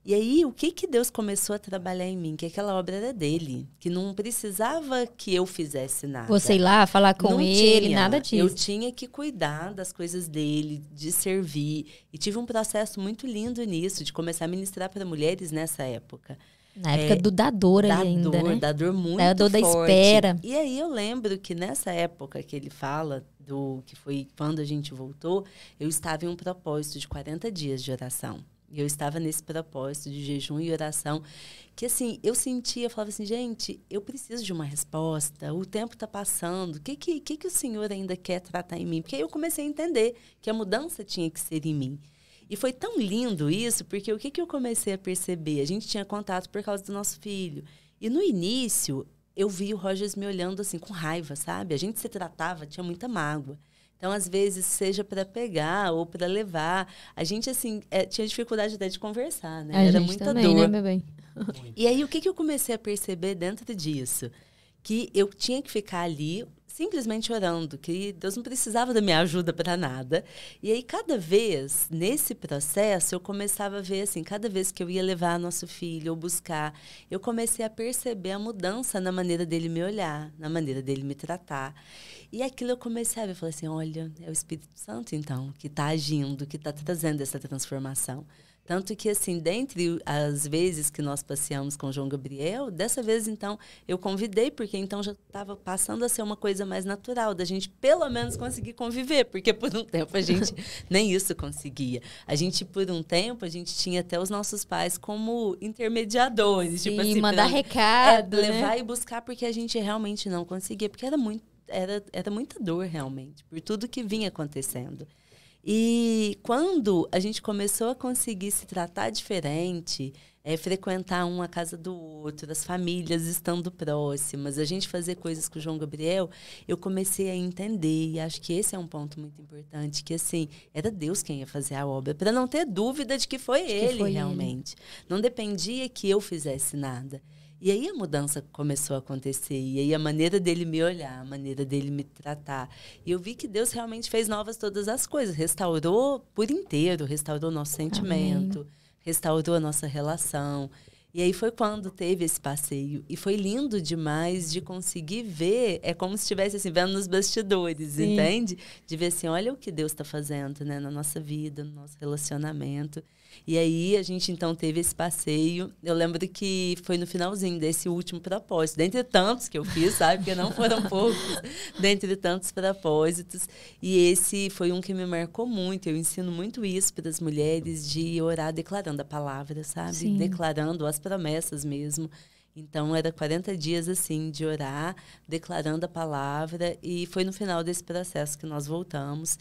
E aí, o que Deus começou a trabalhar em mim? Que aquela obra era dele, que não precisava que eu fizesse nada.
Você ir lá, falar com
não
ele,
tinha,
nada disso.
Eu tinha que cuidar das coisas dele, de servir. E tive um processo muito lindo nisso, de começar a ministrar para mulheres nessa época.
Na época da dor ainda, né?
Da dor muito
da dor
forte.
Da espera.
E aí eu lembro que nessa época que ele fala, que foi quando a gente voltou, eu estava em um propósito de 40 dias de oração. E eu estava nesse propósito de jejum e oração, que assim, eu falava assim, gente, eu preciso de uma resposta, o tempo está passando, o que o Senhor ainda quer tratar em mim? Porque aí eu comecei a entender que a mudança tinha que ser em mim. E foi tão lindo isso, porque o que eu comecei a perceber? A gente tinha contato por causa do nosso filho. E no início, eu vi o Rogers me olhando assim, com raiva, sabe? A gente se tratava, tinha muita mágoa. Então, às vezes, seja para pegar ou para levar, a gente, assim, tinha dificuldade até de conversar, né? Era muita
também,
dor.
Né, bebê?
E aí, o que eu comecei a perceber dentro disso? Que eu tinha que ficar ali simplesmente orando, que Deus não precisava da minha ajuda para nada. E aí, cada vez, nesse processo, eu começava a ver, assim, cada vez que eu ia levar nosso filho ou buscar, eu comecei a perceber a mudança na maneira dele me olhar, na maneira dele me tratar. E aquilo eu comecei a ver, eu falei assim, olha, é o Espírito Santo, então, que está agindo, que está trazendo essa transformação. Tanto que, assim, dentre as vezes que nós passeamos com o João Gabriel, dessa vez, então, eu convidei, porque então já estava passando a ser uma coisa mais natural, da gente pelo menos conseguir conviver, porque por um tempo a gente nem isso conseguia. A gente, por um tempo, a gente tinha até os nossos pais como intermediadores.
Sim,
tipo assim,
mandar recado,
levar
né?
e buscar, porque a gente realmente não conseguia, porque era muita dor, realmente, por tudo que vinha acontecendo. E quando a gente começou a conseguir se tratar diferente, frequentar um a casa do outro, as famílias estando próximas, a gente fazer coisas com o João Gabriel, eu comecei a entender, e acho que esse é um ponto muito importante, que assim, era Deus quem ia fazer a obra, para não ter dúvida de que foi ele realmente. Não dependia que eu fizesse nada. E aí a mudança começou a acontecer. E aí a maneira dele me olhar, a maneira dele me tratar. E eu vi que Deus realmente fez novas todas as coisas. Restaurou por inteiro, restaurou o nosso sentimento, restaurou a nossa relação. E aí foi quando teve esse passeio. E foi lindo demais de conseguir ver, é como se estivesse assim, vendo nos bastidores,
Sim.
entende? De ver assim, olha o que Deus está fazendo, né, na nossa vida, no nosso relacionamento. E aí a gente então teve esse passeio. Eu lembro que foi no finalzinho desse último propósito, dentre tantos que eu fiz, sabe? Porque não foram poucos, dentre tantos propósitos. E esse foi um que me marcou muito. Eu ensino muito isso para as mulheres, de orar declarando a palavra, sabe?
Sim.
Declarando as promessas mesmo. Então, era 40 dias, assim, de orar, declarando a palavra. E foi no final desse processo que nós voltamos.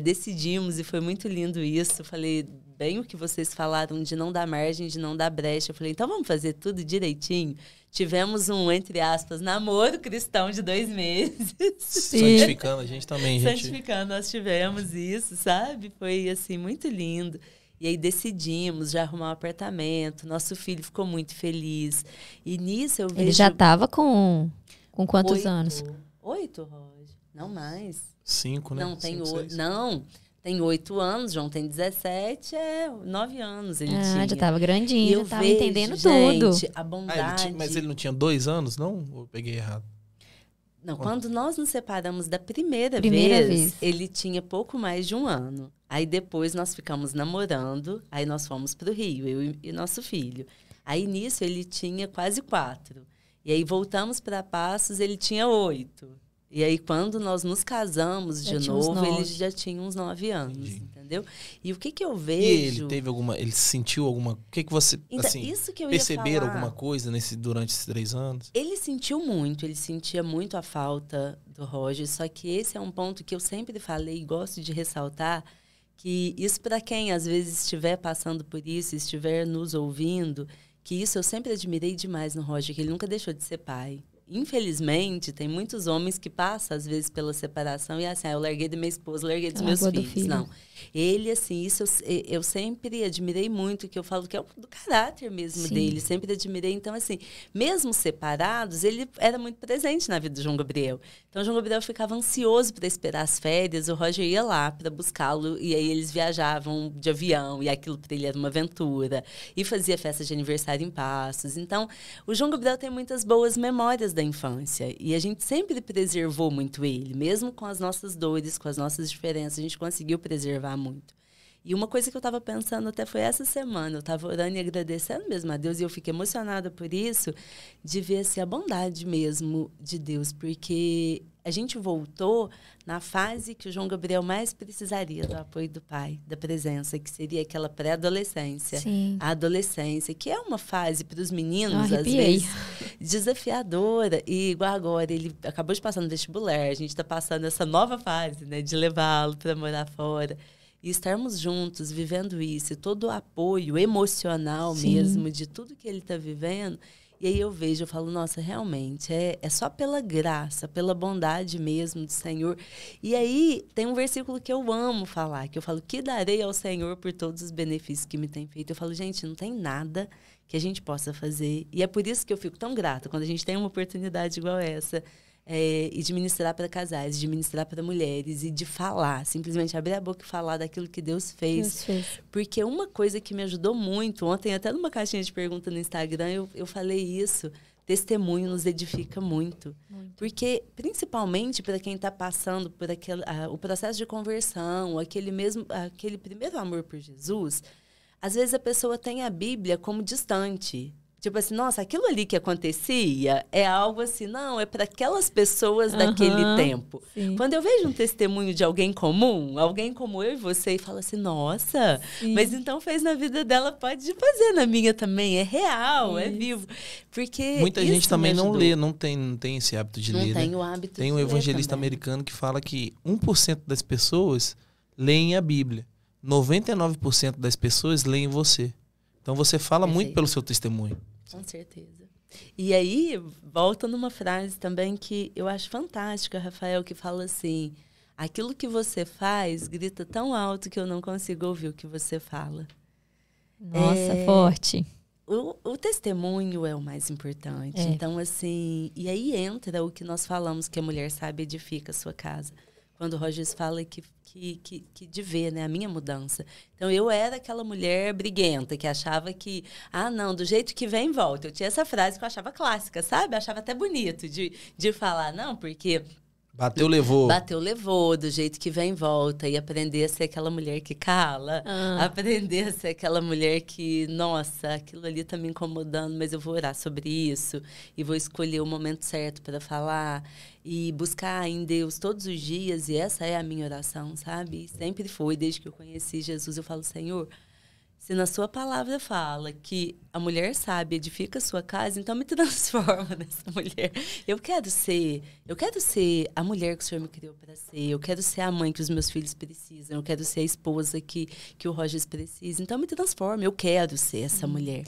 Decidimos, e foi muito lindo isso. Eu falei, bem o que vocês falaram, de não dar margem, de não dar brecha. Eu falei, então vamos fazer tudo direitinho? Tivemos um, entre aspas, namoro cristão de 2 meses.
Sim.
Santificando a gente também, gente.
Santificando, nós tivemos isso, sabe? Foi, assim, muito lindo. E aí decidimos já arrumar um apartamento. Nosso filho ficou muito feliz. E nisso eu vejo...
Ele já estava com quantos anos?
8, Roger. Não mais.
5, né?
Não, tem
5,
8.
6.
Não, tem 8 anos. João tem 17, 9 anos ele tinha.
Já estava grandinho,
E eu
já estava
vejo,
entendendo
gente,
tudo.
a bondade...
Mas ele não tinha 2 anos, não? Ou eu peguei errado?
Não, quando nós nos separamos da primeira vez, ele tinha pouco mais de 1 ano. Aí depois nós ficamos namorando, aí nós fomos para o Rio, eu e nosso filho. Aí nisso ele tinha quase 4. E aí voltamos para Passos, ele tinha 8. E aí quando nós nos casamos de novo, ele já tinha uns 9 anos,
Entendi.
Entendeu? E o que eu
E
vejo...
ele teve alguma... Ele sentiu alguma... O que você...
Então,
assim,
isso que eu ia
perceberam
falar.
alguma coisa durante esses 3 anos?
Ele sentiu muito, ele sentia muito a falta do Roger, só que esse é um ponto que eu sempre falei e gosto de ressaltar, que isso para quem às vezes estiver passando por isso, estiver nos ouvindo, que isso eu sempre admirei demais no Roger, que ele nunca deixou de ser pai. Infelizmente, tem muitos homens que passam, às vezes, pela separação e assim, eu larguei da minha esposa, larguei dos meus filhos. Não. Ele, assim, isso eu sempre admirei muito, que eu falo que é do caráter mesmo dele, sempre admirei. Então, assim, mesmo separados, ele era muito presente na vida do João Gabriel. Então, o João Gabriel ficava ansioso para esperar as férias, o Roger ia lá para buscá-lo, e aí eles viajavam de avião, e aquilo para ele era uma aventura, e fazia festa de aniversário em Passos. Então, o João Gabriel tem muitas boas memórias da infância, e a gente sempre preservou muito ele, mesmo com as nossas dores, com as nossas diferenças, a gente conseguiu preservar muito. E uma coisa que eu estava pensando até foi essa semana, eu estava orando e agradecendo mesmo a Deus, e eu fiquei emocionada por isso, de ver assim, a bondade mesmo de Deus, porque a gente voltou na fase que o João Gabriel mais precisaria do apoio do pai, da presença, que seria aquela pré-adolescência, a adolescência, que é uma fase para os meninos, às vezes, desafiadora. E igual agora, ele acabou de passar no vestibular, a gente está passando essa nova fase, né, de levá-lo para morar fora. E estarmos juntos, vivendo isso, todo o apoio emocional mesmo, de tudo que ele está vivendo. E aí eu vejo, eu falo, nossa, realmente, é só pela graça, pela bondade mesmo do Senhor. E aí tem um versículo que eu amo falar, que eu falo, que darei ao Senhor por todos os benefícios que me tem feito. Eu falo, gente, não tem nada que a gente possa fazer. E é por isso que eu fico tão grata quando a gente tem uma oportunidade igual essa. E de ministrar para casais, de ministrar para mulheres e de falar, simplesmente abrir a boca e falar daquilo que Deus fez. Porque uma coisa que me ajudou muito, ontem até numa caixinha de pergunta no Instagram eu falei isso, testemunho nos edifica muito. Porque, principalmente para quem está passando por o processo de conversão, aquele primeiro amor por Jesus, às vezes a pessoa tem a Bíblia como distante. Tipo assim, nossa, aquilo ali que acontecia é algo assim, não, é para aquelas pessoas daquele tempo.
Sim.
Quando eu vejo um testemunho de alguém comum, alguém como eu e você, e fala assim, nossa, mas então fez na vida dela, pode fazer na minha também, é real, é vivo. Porque
muita gente também não
ajudou.
lê, não tem esse hábito de ler.
Não tem
né?
o hábito
Tem
de
um
ler
evangelista
também.
americano que fala que 1% das pessoas leem a Bíblia. 99% das pessoas leem você. Então você fala muito
Perfeito.
pelo seu testemunho.
Com certeza. E aí, volta numa frase também que eu acho fantástica, Rafael, que fala assim, aquilo que você faz grita tão alto que eu não consigo ouvir o que você fala.
Nossa, forte.
O testemunho é o mais importante. Então, assim, e aí entra o que nós falamos, que a mulher sábia edifica a sua casa. Quando o Rogers fala que de ver, né, a minha mudança. Então, eu era aquela mulher briguenta, que achava que, não, do jeito que vem, volta. Eu tinha essa frase que eu achava clássica, sabe? Eu achava até bonito de falar, não, porque...
Bateu, levou.
Bateu, levou, do jeito que vem, volta. E aprender a ser aquela mulher que cala. Aprender a ser aquela mulher que, nossa, aquilo ali tá me incomodando, mas eu vou orar sobre isso. E vou escolher o momento certo para falar. E buscar em Deus todos os dias. E essa é a minha oração, sabe? E sempre foi, desde que eu conheci Jesus, eu falo, Senhor... Se na sua palavra fala que a mulher sábia edifica a sua casa, então me transforma nessa mulher. Eu quero ser a mulher que o Senhor me criou para ser. Eu quero ser a mãe que os meus filhos precisam. Eu quero ser a esposa que o Rogers precisa. Então me transforma. Eu quero ser essa mulher.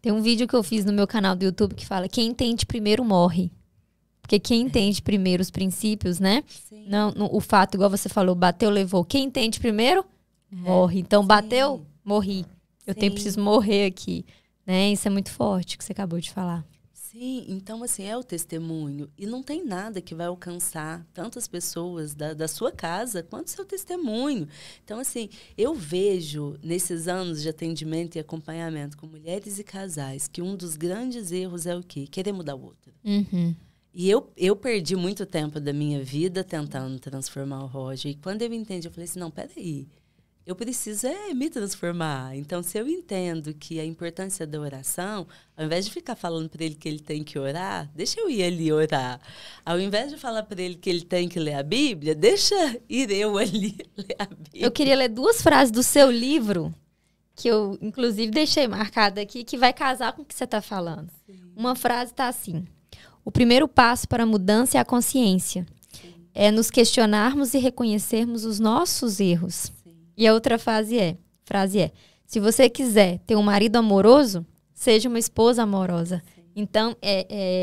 Tem um vídeo que eu fiz no meu canal do YouTube que fala: quem entende primeiro morre. Porque quem entende primeiro os princípios, né?
Sim.
Não, o fato, igual você falou, bateu, levou. Quem entende primeiro, morre. Então, bateu, morri. Eu preciso morrer aqui, né? Isso é muito forte, que você acabou de falar.
Sim, então, assim, é o testemunho. E não tem nada que vai alcançar tantas pessoas da sua casa quanto o seu testemunho. Então, assim, eu vejo nesses anos de atendimento e acompanhamento com mulheres e casais que um dos grandes erros é o quê? Querer mudar o outro.
Uhum.
E eu perdi muito tempo da minha vida tentando transformar o Roger. E quando eu entendi, eu falei assim, não, peraí. Eu preciso me transformar. Então, se eu entendo que a importância da oração, ao invés de ficar falando para ele que ele tem que orar, deixa eu ir ali orar. Ao invés de falar para ele que ele tem que ler a Bíblia, deixa ir eu ali ler a Bíblia.
Eu queria ler 2 frases do seu livro, que eu, inclusive, deixei marcada aqui, que vai casar com o que você está falando. Sim. Uma frase está assim: o primeiro passo para a mudança é a consciência. Sim. É nos questionarmos e reconhecermos os nossos erros. E a outra frase é: se você quiser ter um marido amoroso, seja uma esposa amorosa. Sim. Então,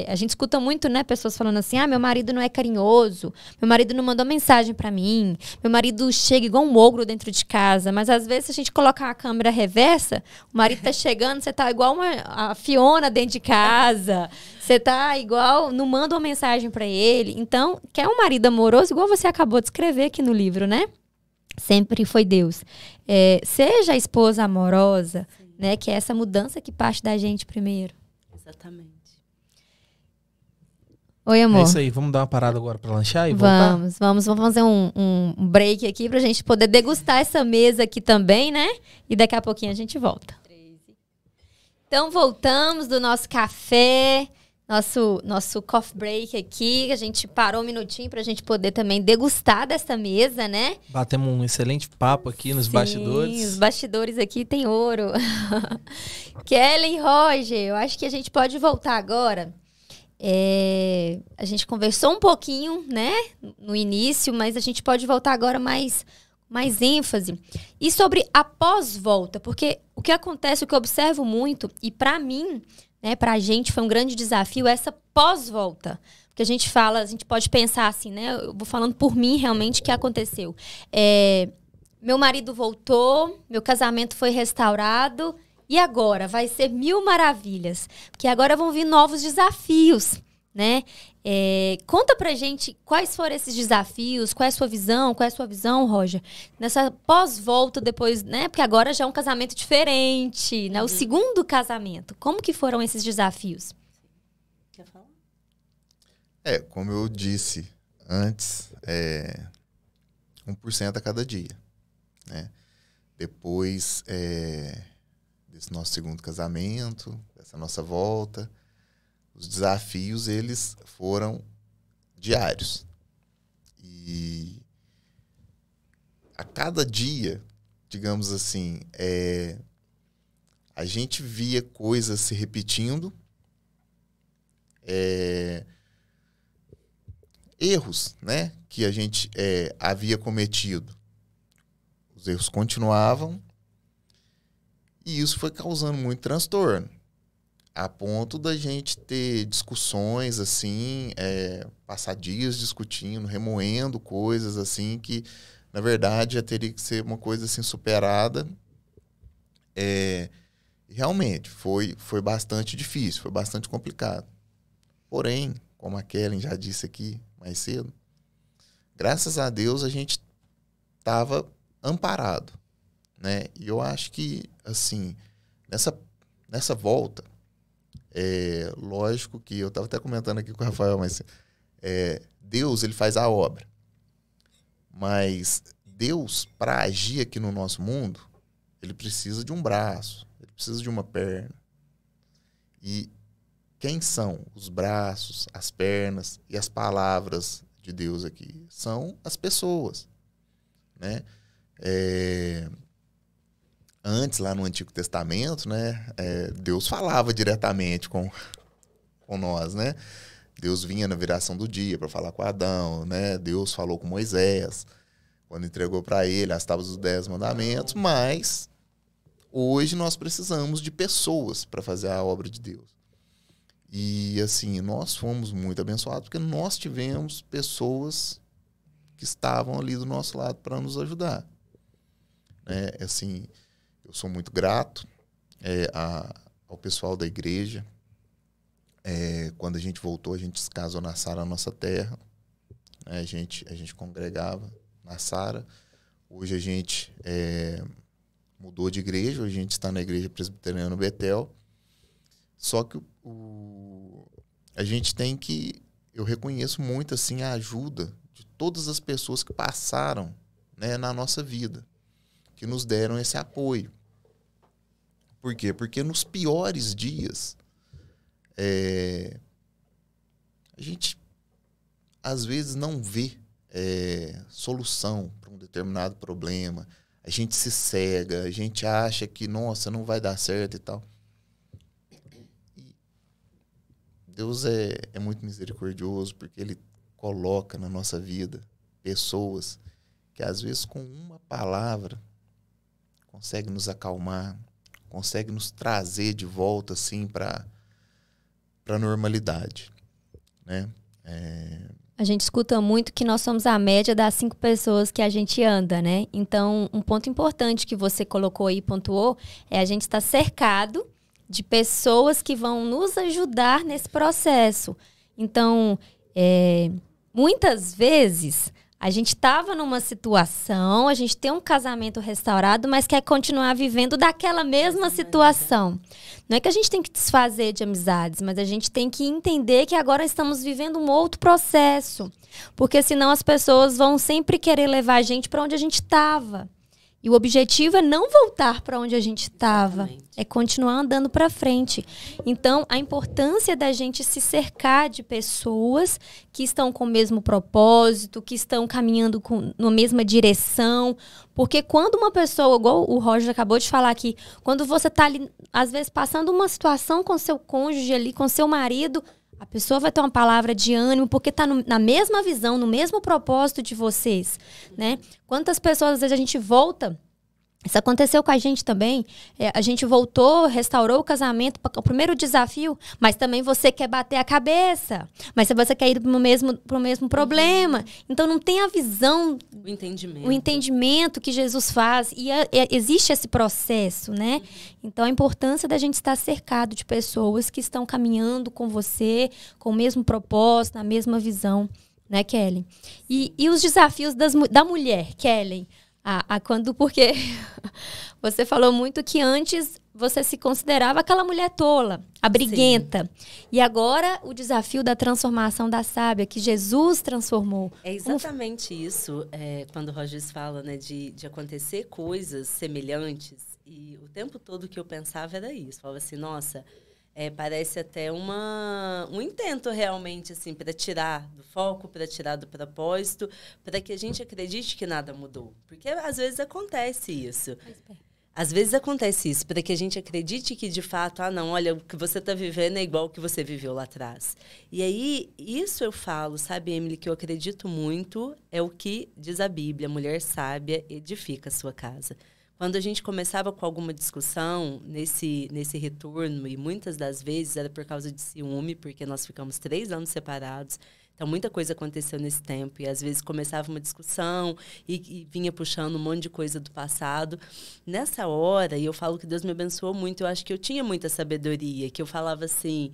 a gente escuta muito, né, pessoas falando assim: meu marido não é carinhoso, meu marido não mandou mensagem pra mim, meu marido chega igual um ogro dentro de casa. Mas às vezes, se a gente colocar a câmera reversa, o marido tá chegando, você tá igual a Fiona dentro de casa, você tá igual, não manda uma mensagem pra ele. Então, quer um marido amoroso, igual você acabou de escrever aqui no livro, né? Sempre foi Deus. Seja a esposa amorosa, né? Que é essa mudança que parte da gente primeiro.
Exatamente.
Oi, amor.
É isso aí. Vamos dar uma parada agora para lanchar e voltar?
Vamos fazer um break aqui pra gente poder degustar essa mesa aqui também, né? E daqui a pouquinho a gente volta. Então, voltamos do nosso café. Nosso coffee break aqui, a gente parou um minutinho pra gente poder também degustar dessa mesa, né?
Batemos um excelente papo aqui nos bastidores.
Sim, os bastidores aqui tem ouro. Kelly e Roger, eu acho que a gente pode voltar agora. A gente conversou um pouquinho, né, no início, mas a gente pode voltar agora mais ênfase. E sobre a pós-volta, porque o que acontece, o que eu observo muito, e pra mim, né, pra gente foi um grande desafio essa pós-volta. Porque a gente pode pensar assim, né? Eu vou falando por mim realmente o que aconteceu. Meu marido voltou, meu casamento foi restaurado, e agora vai ser 1000 maravilhas. Porque agora vão vir novos desafios, né? Conta pra gente quais foram esses desafios, qual é a sua visão, Roger? Nessa pós-volta depois, né? Porque agora já é um casamento diferente, né? O segundo casamento. Como que foram esses desafios?
Quer falar?
Como eu disse antes, 1% a cada dia, né? Depois, desse nosso segundo casamento, dessa nossa volta, os desafios, eles foram diários. E a cada dia, digamos assim, a gente via coisas se repetindo, erros, né, que a gente havia cometido. Os erros continuavam e isso foi causando muito transtorno, a ponto da gente ter discussões assim, passar dias discutindo, remoendo coisas assim que, na verdade, já teria que ser uma coisa assim superada. Realmente, foi bastante difícil, foi bastante complicado. Porém, como a Kellen já disse aqui mais cedo, graças a Deus a gente estava amparado, né? E eu acho que, assim, nessa volta, lógico que eu estava até comentando aqui com o Rafael, mas Deus, ele faz a obra. Mas Deus, para agir aqui no nosso mundo, ele precisa de um braço, ele precisa de uma perna. E quem são os braços, as pernas e as palavras de Deus aqui? São as pessoas, né? Antes, lá no Antigo Testamento, né, Deus falava diretamente com nós, né? Deus vinha na viração do dia para falar com Adão, né? Deus falou com Moisés, quando entregou para ele as tábuas dos 10 mandamentos, mas hoje nós precisamos de pessoas para fazer a obra de Deus. E, assim, nós fomos muito abençoados porque nós tivemos pessoas que estavam ali do nosso lado para nos ajudar. Assim, eu sou muito grato ao pessoal da igreja. Quando a gente voltou, a gente se casou na Sara, nossa terra. A gente congregava na Sara. Hoje a gente mudou de igreja, hoje a gente está na igreja presbiteriana Betel. Só que a gente tem que... Eu reconheço muito assim, a ajuda de todas as pessoas que passaram, né, na nossa vida, que nos deram esse apoio. Por quê? Porque nos piores dias, a gente, às vezes, não vê solução para um determinado problema. A gente se cega, a gente acha que, nossa, não vai dar certo e tal. E Deus é muito misericordioso, porque Ele coloca na nossa vida pessoas que, às vezes, com uma palavra, consegue nos acalmar, consegue nos trazer de volta assim, para a normalidade, né?
A gente escuta muito que nós somos a média das 5 pessoas que a gente anda, né? Então, um ponto importante que você colocou aí, pontuou, é a gente estar cercado de pessoas que vão nos ajudar nesse processo. Então, muitas vezes, a gente estava numa situação, a gente tem um casamento restaurado, mas quer continuar vivendo daquela mesma situação. Não é que a gente tem que desfazer de amizades, mas a gente tem que entender que agora estamos vivendo um outro processo. Porque senão as pessoas vão sempre querer levar a gente para onde a gente estava. E o objetivo é não voltar para onde a gente estava, é continuar andando para frente. Então, a importância da gente se cercar de pessoas que estão com o mesmo propósito, que estão caminhando na mesma direção. Porque quando uma pessoa, igual o Roger acabou de falar aqui, quando você está ali, às vezes, passando uma situação com seu cônjuge ali, com seu marido, a pessoa vai ter uma palavra de ânimo, porque está na mesma visão, no mesmo propósito de vocês, né? Quantas pessoas, às vezes, a gente volta... Isso aconteceu com a gente também. A gente voltou, restaurou o casamento, o primeiro desafio, mas também você quer bater a cabeça. Mas você quer ir para o mesmo problema. Então, não tem a visão... O entendimento que Jesus faz. E existe esse processo, né? Então, a importância da gente estar cercado de pessoas que estão caminhando com você, com o mesmo propósito, na mesma visão, né, Kellen? E os desafios da mulher, Kellen? Porque você falou muito que antes você se considerava aquela mulher tola, a briguenta. Sim. E agora o desafio da transformação da sábia, que Jesus transformou.
É exatamente isso, quando o Rogers fala, né, de acontecer coisas semelhantes E o tempo todo que eu pensava era isso. Falava assim, nossa, parece até um intento realmente, assim, para tirar do foco, para tirar do propósito, para que a gente acredite que nada mudou. Porque às vezes acontece isso. Às vezes acontece isso, para que a gente acredite que, de fato, não, olha, o que você está vivendo é igual ao que você viveu lá atrás. E aí, isso eu falo, sabe, Emily, que eu acredito muito, é o que diz a Bíblia, mulher sábia edifica a sua casa. Quando a gente começava com alguma discussão nesse retorno, e muitas das vezes era por causa de ciúme, porque nós ficamos 3 anos separados, então muita coisa aconteceu nesse tempo, e às vezes começava uma discussão e vinha puxando um monte de coisa do passado. Nessa hora, e eu falo que Deus me abençoou muito, eu acho que eu tinha muita sabedoria, que eu falava assim...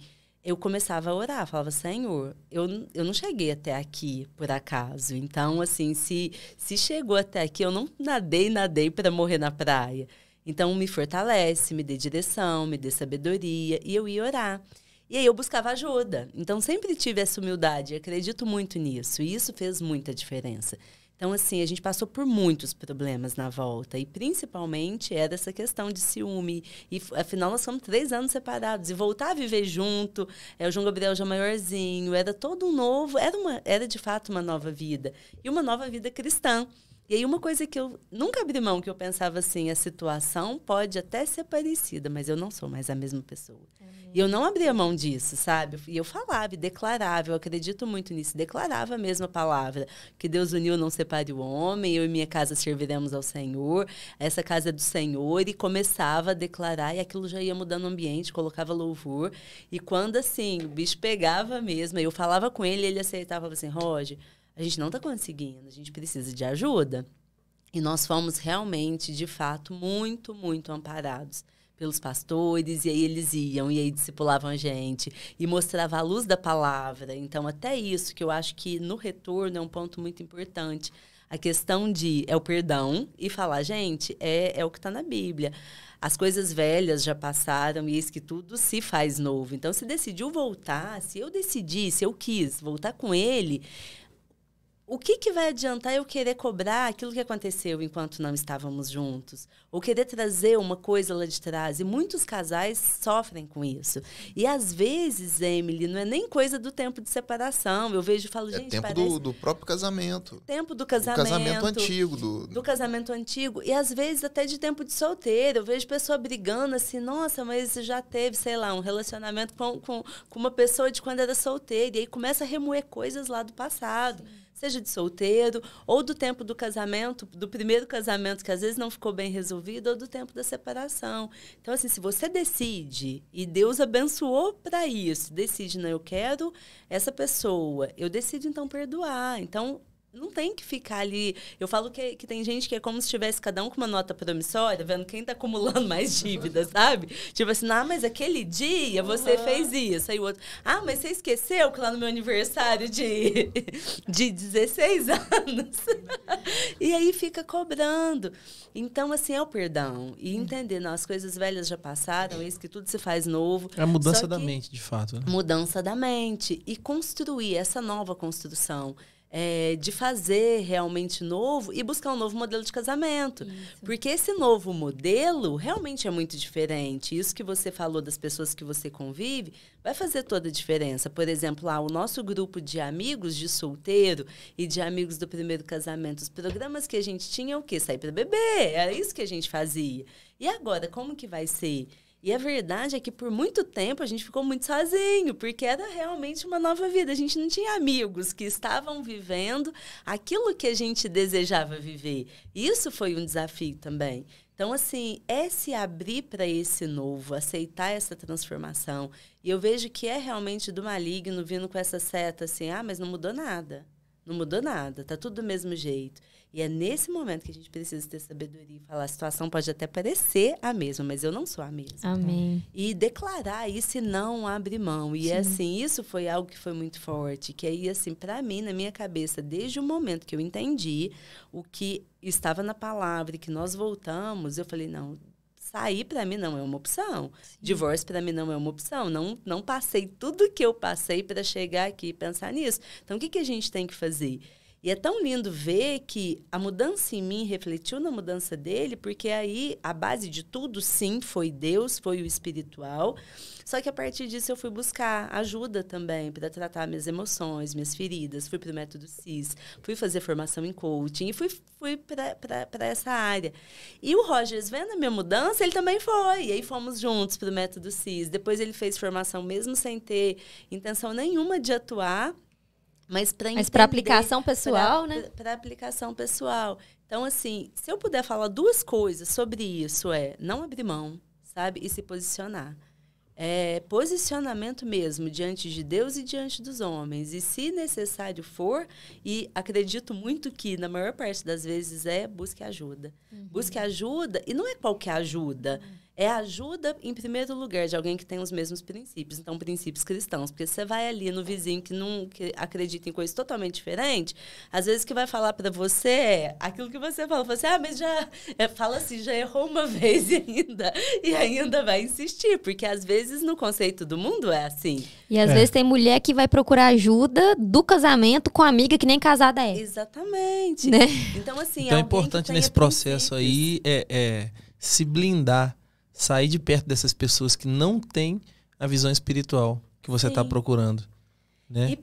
Eu começava a orar, falava, Senhor, eu não cheguei até aqui por acaso. Então, assim, se chegou até aqui, eu não nadei para morrer na praia. Então, me fortalece, me dê direção, me dê sabedoria, e eu ia orar. E aí eu buscava ajuda. Então, sempre tive essa humildade, acredito muito nisso, e isso fez muita diferença. Então, assim, a gente passou por muitos problemas na volta. E, principalmente, era essa questão de ciúme. E, afinal, nós somos 3 anos separados. E voltar a viver junto, o João Gabriel já maiorzinho, era todo um novo... Era, de fato, uma nova vida. E uma nova vida cristã. E aí, uma coisa que eu nunca abri mão, que eu pensava assim, a situação pode até ser parecida, mas eu não sou mais a mesma pessoa. E eu não abria mão disso, sabe? E eu falava e declarava, eu acredito muito nisso, declarava a mesma palavra, que Deus uniu, não separe o homem, eu e minha casa serviremos ao Senhor, essa casa é do Senhor, e começava a declarar, e aquilo já ia mudando o ambiente, colocava louvor, e quando, assim, o bicho pegava mesmo, eu falava com ele, ele aceitava, falava assim, Roger, a gente não está conseguindo, a gente precisa de ajuda. E nós fomos realmente, de fato, muito, muito amparados pelos pastores, e aí eles iam, e aí discipulavam a gente, e mostrava a luz da palavra. Então, até isso, que eu acho que no retorno é um ponto muito importante. A questão o perdão e falar, gente, é o que está na Bíblia. As coisas velhas já passaram e eis que tudo se faz novo. Então, se decidiu voltar, se eu quis voltar com ele... O que vai adiantar eu querer cobrar aquilo que aconteceu enquanto não estávamos juntos? Ou querer trazer uma coisa lá de trás? E muitos casais sofrem com isso. E, às vezes, Emily, não é nem coisa do tempo de separação. Eu vejo e falo, gente,
tempo
parece...
do próprio casamento.
Tempo do casamento.
Do casamento antigo.
Do casamento antigo. E, às vezes, até de tempo de solteiro. Eu vejo pessoa brigando assim, nossa, mas já teve, sei lá, um relacionamento com uma pessoa de quando era solteira. E aí começa a remoer coisas lá do passado. Sim. Seja de solteiro, ou do tempo do casamento, do primeiro casamento, que às vezes não ficou bem resolvido, ou do tempo da separação. Então, assim, se você decide, e Deus abençoou para isso, decide, não, eu quero essa pessoa, eu decido, então, perdoar. Então, não tem que ficar ali... Eu falo que tem gente que é como se tivesse cada um com uma nota promissória, vendo quem está acumulando mais dívidas, sabe? Tipo assim, mas aquele dia você fez isso. Aí o outro, mas você esqueceu que lá no meu aniversário de 16 anos? E aí fica cobrando. Então, assim, é o perdão. E entender, não, as coisas velhas já passaram, isso que tudo se faz novo.
É a mudança da mente, de fato. Né?
Mudança da mente. E construir essa nova construção. De fazer realmente novo e buscar um novo modelo de casamento. Isso. Porque esse novo modelo realmente é muito diferente. Isso que você falou das pessoas que você convive vai fazer toda a diferença. Por exemplo, o nosso grupo de amigos de solteiro e de amigos do primeiro casamento, os programas que a gente tinha é o quê? Sair para beber. Era isso que a gente fazia. E agora, como que vai ser? E a verdade é que, por muito tempo, a gente ficou muito sozinho, porque era realmente uma nova vida. A gente não tinha amigos que estavam vivendo aquilo que a gente desejava viver. Isso foi um desafio também. Então, assim, se abrir para esse novo, aceitar essa transformação. E eu vejo que é realmente do maligno vindo com essa seta, assim, mas não mudou nada. Não mudou nada, tá tudo do mesmo jeito. E é nesse momento que a gente precisa ter sabedoria e falar, a situação pode até parecer a mesma, mas eu não sou a mesma.
Amém.
E declarar isso e não abrir mão. E assim, isso foi algo que foi muito forte. Que aí, assim, para mim, na minha cabeça, desde o momento que eu entendi o que estava na palavra e que nós voltamos, eu falei, não, sair para mim não é uma opção. Sim. Divórcio para mim não é uma opção. Não passei tudo que eu passei para chegar aqui e pensar nisso. Então, o que a gente tem que fazer? E é tão lindo ver que a mudança em mim refletiu na mudança dele, porque aí a base de tudo, sim, foi Deus, foi o espiritual. Só que a partir disso eu fui buscar ajuda também para tratar minhas emoções, minhas feridas. Fui para o método CIS, fui fazer formação em coaching e fui para essa área. E o Rogers, vendo a minha mudança, ele também foi. E aí fomos juntos para o método CIS. Depois ele fez formação mesmo sem ter intenção nenhuma de atuar. Mas para
aplicação pessoal, né?
Para aplicação pessoal. Então, assim, se eu puder falar 2 coisas sobre isso, não abrir mão, sabe? E se posicionar. Posicionamento mesmo diante de Deus e diante dos homens. E se necessário for, e acredito muito que, na maior parte das vezes, busque ajuda. Busque ajuda, e não é qualquer ajuda. É ajuda, em primeiro lugar, de alguém que tem os mesmos princípios. Então, princípios cristãos. Porque você vai ali no vizinho que acredita em coisas totalmente diferentes, às vezes o que vai falar para você é aquilo que você fala. Você, mas já... fala assim, já errou uma vez e ainda vai insistir. Porque, às vezes, no conceito do mundo é assim.
E, às vezes, tem mulher que vai procurar ajuda do casamento com amiga que nem casada é.
Exatamente.
Né?
Então, assim...
Então, é importante nesse processo aí se blindar. Sair de perto dessas pessoas que não têm a visão espiritual que você está procurando. Né?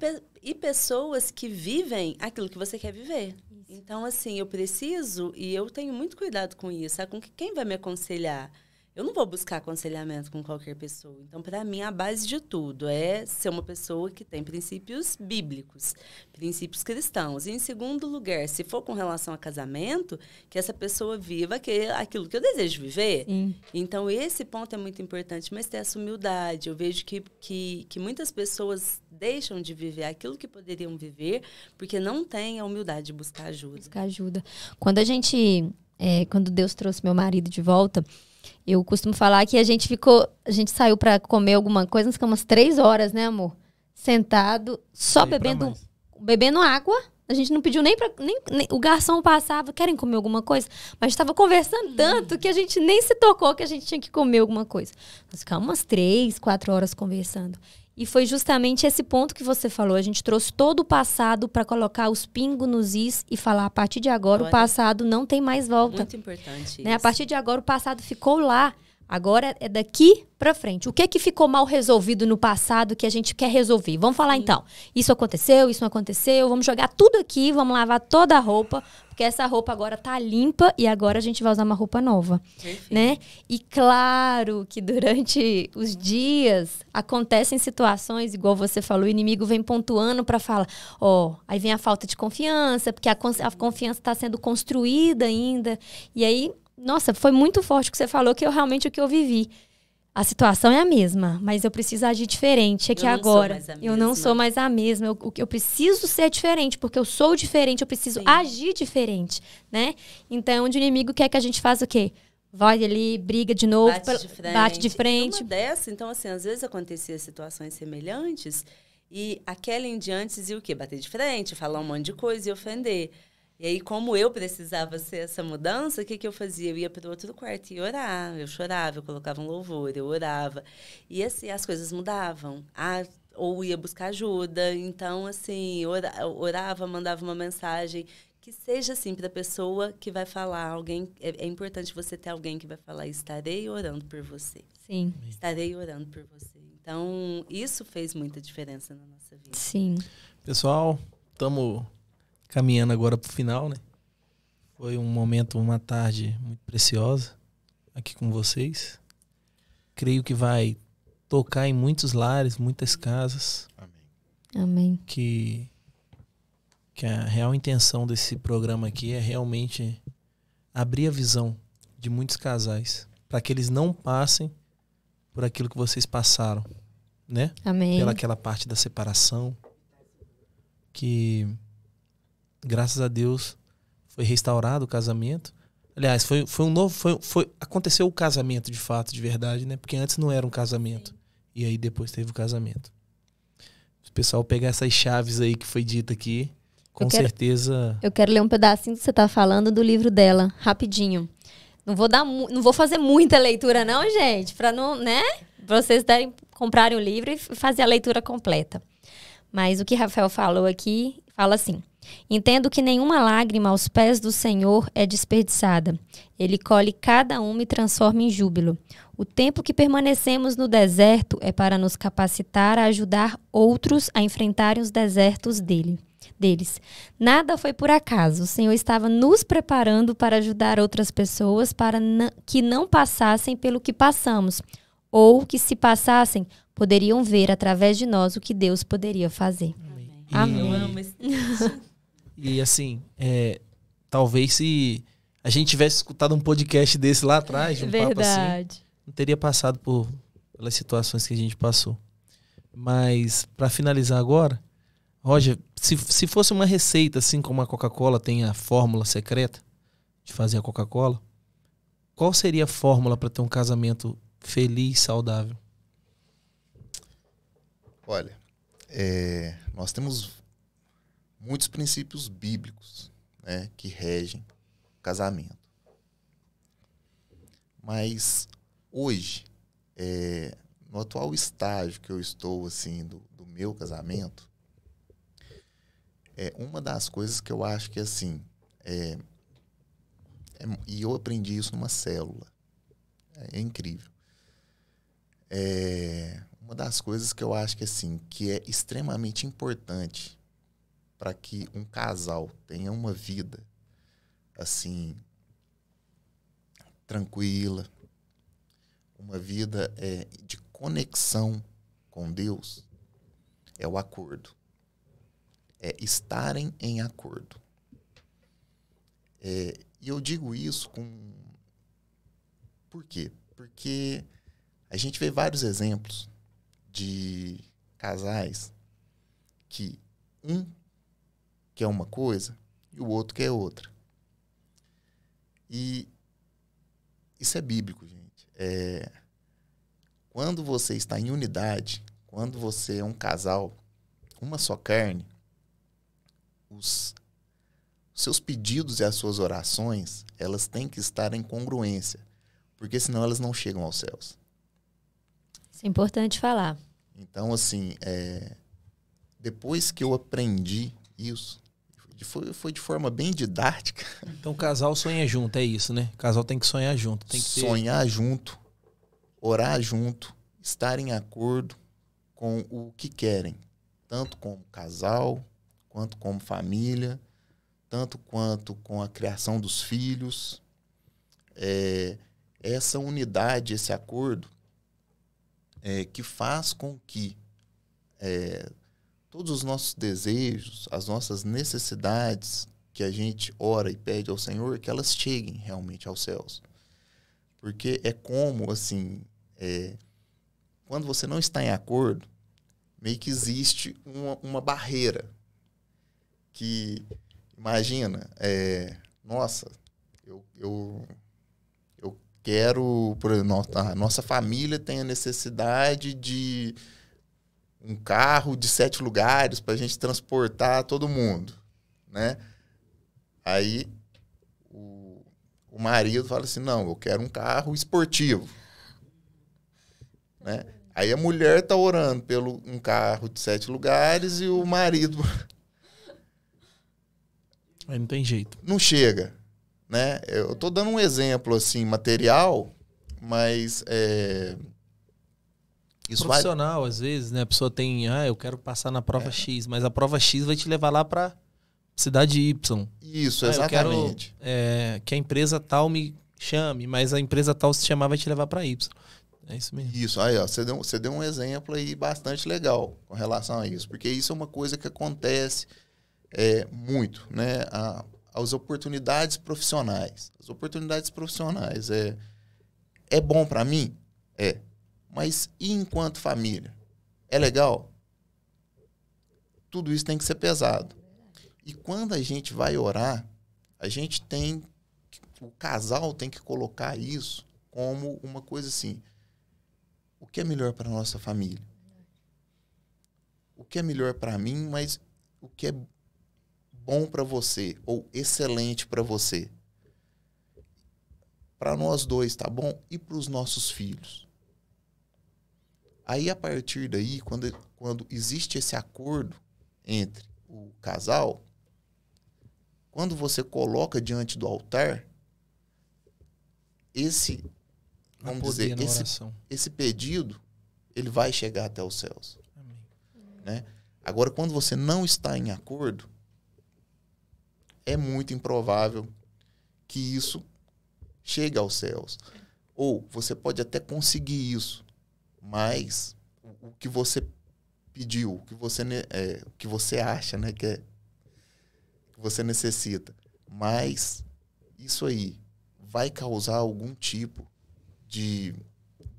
E pessoas que vivem aquilo que você quer viver. Então, assim, eu preciso, e eu tenho muito cuidado com isso, sabe? Com quem vai me aconselhar? Eu não vou buscar aconselhamento com qualquer pessoa. Então, para mim, a base de tudo é ser uma pessoa que tem princípios bíblicos, princípios cristãos. E, em segundo lugar, se for com relação a casamento, que essa pessoa viva aquilo que eu desejo viver.
Sim.
Então, esse ponto é muito importante, mas ter essa humildade. Eu vejo que muitas pessoas deixam de viver aquilo que poderiam viver porque não têm a humildade de buscar ajuda.
Buscar ajuda. Quando Deus trouxe meu marido de volta, eu costumo falar que a gente saiu para comer alguma coisa, nós ficamos 3 horas, né, amor? Sentado, só bebendo água. A gente não pediu nem o garçom passava, querem comer alguma coisa? Mas a gente estava conversando tanto que a gente nem se tocou que a gente tinha que comer alguma coisa. Nós ficamos umas 3, 4 horas conversando. E foi justamente esse ponto que você falou. A gente trouxe todo o passado para colocar os pingos nos is e falar, a partir de agora, o passado não tem mais volta.
Muito importante
né? A partir de agora, o passado ficou lá. Agora é daqui para frente. O que ficou mal resolvido no passado que a gente quer resolver? Vamos falar então. Isso aconteceu, isso não aconteceu. Vamos jogar tudo aqui, vamos lavar toda a roupa, porque essa roupa agora tá limpa e agora a gente vai usar uma roupa nova.
Perfeito.
Né? E claro que durante os dias acontecem situações, igual você falou, o inimigo vem pontuando para falar, aí vem a falta de confiança, porque a confiança está sendo construída ainda. E aí, nossa, foi muito forte o que você falou, que realmente o que eu vivi. A situação é a mesma, mas eu preciso agir diferente aqui agora. Eu não sou mais a mesma. Eu preciso ser diferente, porque eu sou diferente, eu preciso agir diferente, né? Então, onde o inimigo quer que a gente faça o quê? Vai ali, briga de novo, bate de frente.
Uma dessa, então, assim, às vezes acontecia situações semelhantes e aquela em diante dizia o quê? Bater de frente, falar um monte de coisa e ofender. E aí, como eu precisava ser essa mudança, o que eu fazia? Eu ia para o outro quarto e orar. Eu chorava, eu colocava um louvor, eu orava. E assim, as coisas mudavam. Ou ia buscar ajuda. Então, assim, orava, mandava uma mensagem. Que seja, assim, para a pessoa que vai falar. Alguém, é importante você ter alguém que vai falar, estarei orando por você.
Sim.
Estarei orando por você. Então, isso fez muita diferença na nossa vida.
Sim.
Pessoal, estamos caminhando agora para o final, né? Foi um momento, uma tarde muito preciosa aqui com vocês. Creio que vai tocar em muitos lares, muitas casas.
Amém.
Que a real intenção desse programa aqui é realmente abrir a visão de muitos casais para que eles não passem por aquilo que vocês passaram, né?
Amém.
Pelaquela parte da separação que, graças a Deus, foi restaurado o casamento. Aliás, aconteceu o casamento de fato, de verdade, né? Porque antes não era um casamento. Sim. E aí depois teve o casamento. Se o pessoal pegar essas chaves aí que foi dita aqui, com certeza... Eu
quero ler um pedacinho que você tá falando do livro dela, rapidinho. Não vou fazer muita leitura não, gente, para não, né? Pra vocês comprarem o livro e fazer a leitura completa. Mas o que Rafael falou aqui, fala assim: Entendo que nenhuma lágrima aos pés do Senhor é desperdiçada. Ele colhe cada uma e transforma em júbilo. O tempo que permanecemos no deserto é para nos capacitar a ajudar outros a enfrentarem os desertos deles. Nada foi por acaso. O Senhor estava nos preparando para ajudar outras pessoas para que não passassem pelo que passamos, ou que, se passassem, poderiam ver através de nós o que Deus poderia fazer. Amém.
Eu amo esse texto.
E assim, talvez se a gente tivesse escutado um podcast desse lá atrás, de um papo assim, não teria passado pelas situações que a gente passou. Mas, para finalizar agora, Roger, se fosse uma receita, assim como a Coca-Cola tem a fórmula secreta de fazer a Coca-Cola, qual seria a fórmula para ter um casamento feliz, saudável?
Olha, nós temos muitos princípios bíblicos, né, que regem o casamento. Mas hoje, no atual estágio que eu estou assim do meu casamento, uma das coisas que eu acho que assim e eu aprendi isso numa célula, é incrível. Uma das coisas que eu acho que assim que é extremamente importante para que um casal tenha uma vida assim tranquila, uma vida de conexão com Deus, é o acordo. É estarem em acordo. E eu digo isso Por quê? Porque a gente vê vários exemplos de casais que um quer uma coisa e o outro quer outra. E isso é bíblico, gente. Quando você está em unidade, quando você é um casal, uma só carne, os seus pedidos e as suas orações, elas têm que estar em congruência, porque senão elas não chegam aos céus.
Isso é importante falar.
Então, assim, depois que eu aprendi isso, foi de forma bem didática.
Então, o casal sonha junto, é isso, né? O casal tem que sonhar junto. Tem que
sonhar junto, orar junto, estar em acordo com o que querem, tanto como casal, quanto como família, tanto quanto com a criação dos filhos. Essa unidade, esse acordo, que faz com que todos os nossos desejos, as nossas necessidades que a gente ora e pede ao Senhor, que elas cheguem realmente aos céus. Porque é como, assim, quando você não está em acordo, meio que existe uma barreira que, imagina, nossa, eu quero, por exemplo, a nossa família tem a necessidade de um carro de 7 lugares para a gente transportar todo mundo, né? Aí o marido fala assim, não, eu quero um carro esportivo, né? Aí a mulher está orando pelo um carro de 7 lugares e o marido...
Aí não tem jeito.
Não chega, né? Eu estou dando um exemplo assim, material, mas...
Isso profissional, às vezes, né? A pessoa tem, eu quero passar na prova X, mas a prova X vai te levar lá para cidade Y.
Isso, exatamente.
Eu quero que a empresa tal me chame, mas a empresa tal se chamar vai te levar para Y. É isso mesmo.
Isso, aí ó, você deu um exemplo aí bastante legal com relação a isso, porque isso é uma coisa que acontece muito, né? As oportunidades profissionais. As oportunidades profissionais é bom para mim? Mas e enquanto família? É legal? Tudo isso tem que ser pesado. E quando a gente vai orar, o casal tem que colocar isso como uma coisa assim, o que é melhor para a nossa família? O que é melhor para mim, mas o que é bom para você, ou excelente para você? Para nós dois, tá bom? E para os nossos filhos? Aí, a partir daí, quando existe esse acordo entre o casal, quando você coloca diante do altar, esse, vamos dizer, esse pedido, ele vai chegar até os céus.
Amém.
Né? Agora, quando você não está em acordo, é muito improvável que isso chegue aos céus. Ou você pode até conseguir isso, mas o que você pediu, o que você acha, né, que você necessita, mas isso aí vai causar algum tipo de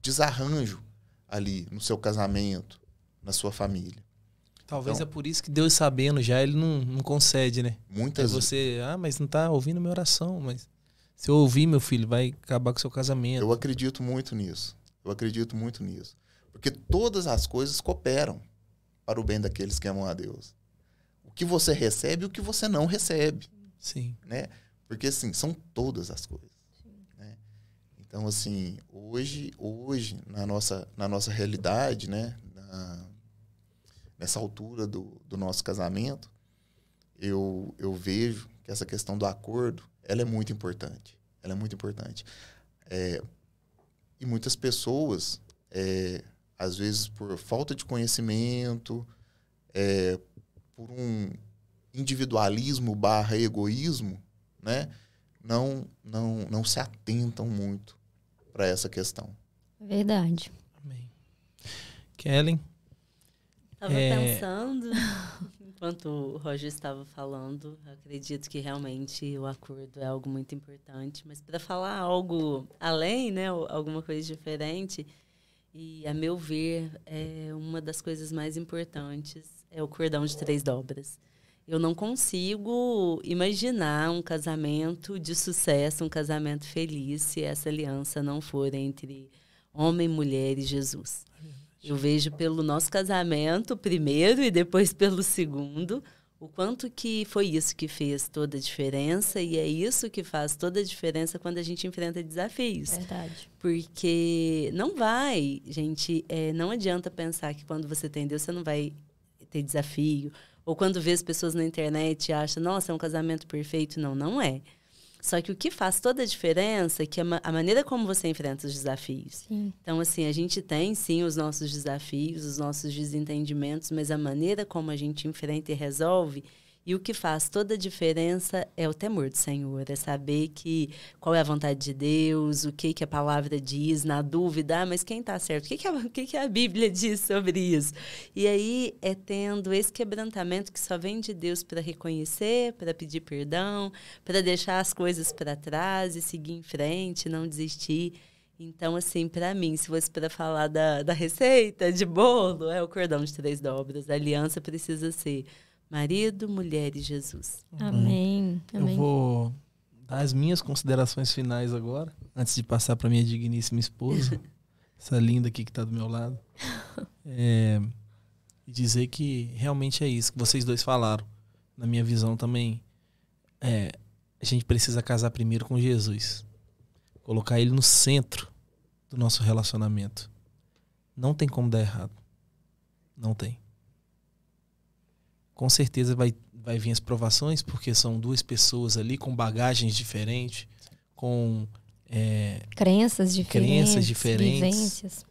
desarranjo ali no seu casamento, na sua família.
Talvez
então,
é por isso que Deus, sabendo já, ele não concede, né?
Muitas
vezes você, mas não tá ouvindo minha oração, mas se eu ouvir, meu filho, vai acabar com o seu casamento.
Eu acredito muito nisso. Porque todas as coisas cooperam para o bem daqueles que amam a Deus. O que você recebe e o que você não recebe.
Sim.
Né? Porque, assim, são todas as coisas. Né? Então, assim, hoje na nossa realidade, né? Nessa altura do nosso casamento, eu vejo que essa questão do acordo, ela é muito importante. E muitas pessoas, às vezes por falta de conhecimento, por um individualismo / egoísmo, né, não se atentam muito para essa questão.
Verdade.
Amém. Kellen?
Estava pensando, enquanto o Roger estava falando, acredito que realmente o acordo é algo muito importante, mas para falar algo além, né, alguma coisa diferente, e a meu ver, uma das coisas mais importantes é o cordão de 3 dobras. Eu não consigo imaginar um casamento de sucesso, um casamento feliz, se essa aliança não for entre homem, mulher e Jesus. Eu vejo pelo nosso casamento, primeiro, e depois pelo segundo, o quanto que foi isso que fez toda a diferença, e é isso que faz toda a diferença quando a gente enfrenta desafios.
Verdade.
Porque não vai, gente, não adianta pensar que quando você tem Deus, você não vai ter desafio. Ou quando vê as pessoas na internet e acha, nossa, é um casamento perfeito. Não, não é. Só que o que faz toda a diferença é que a maneira como você enfrenta os desafios.
Sim.
Então, assim, a gente tem, sim, os nossos desafios, os nossos desentendimentos, mas a maneira como a gente enfrenta e resolve, e o que faz toda a diferença é o temor do Senhor, é saber qual é a vontade de Deus, o que a palavra diz, na dúvida, mas quem está certo? O que a Bíblia diz sobre isso? E aí é tendo esse quebrantamento que só vem de Deus para reconhecer, para pedir perdão, para deixar as coisas para trás e seguir em frente, não desistir. Então, assim, para mim, se fosse para falar da receita de bolo, é o cordão de 3 dobras. A aliança precisa ser marido, mulher e Jesus.
Amém. Amém.
Eu vou dar as minhas considerações finais agora, antes de passar para minha digníssima esposa, essa linda aqui que está do meu lado. E dizer que realmente é isso que vocês dois falaram. Na minha visão também, a gente precisa casar primeiro com Jesus. Colocar ele no centro do nosso relacionamento. Não tem como dar errado. Não tem. Com certeza vai vir as provações, porque são 2 pessoas ali com bagagens diferentes, com
crenças diferentes, vivências.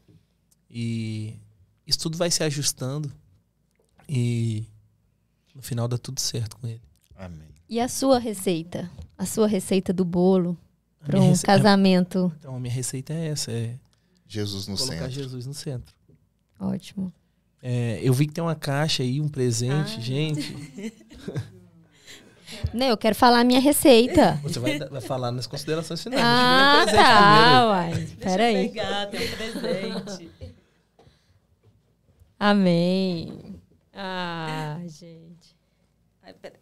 E isso tudo vai se ajustando e no final dá tudo certo com ele.
Amém.
E a sua receita? A sua receita do bolo para um casamento?
Então, a minha receita é essa,
Jesus no
colocar
centro.
Jesus no centro.
Ótimo.
Eu vi que tem uma caixa aí, um presente, gente.
Não, eu quero falar a minha receita.
Você vai falar nas considerações finais.
Uai. Peraí.
Pegar, tem um presente.
Amém. Gente.
Ai, peraí.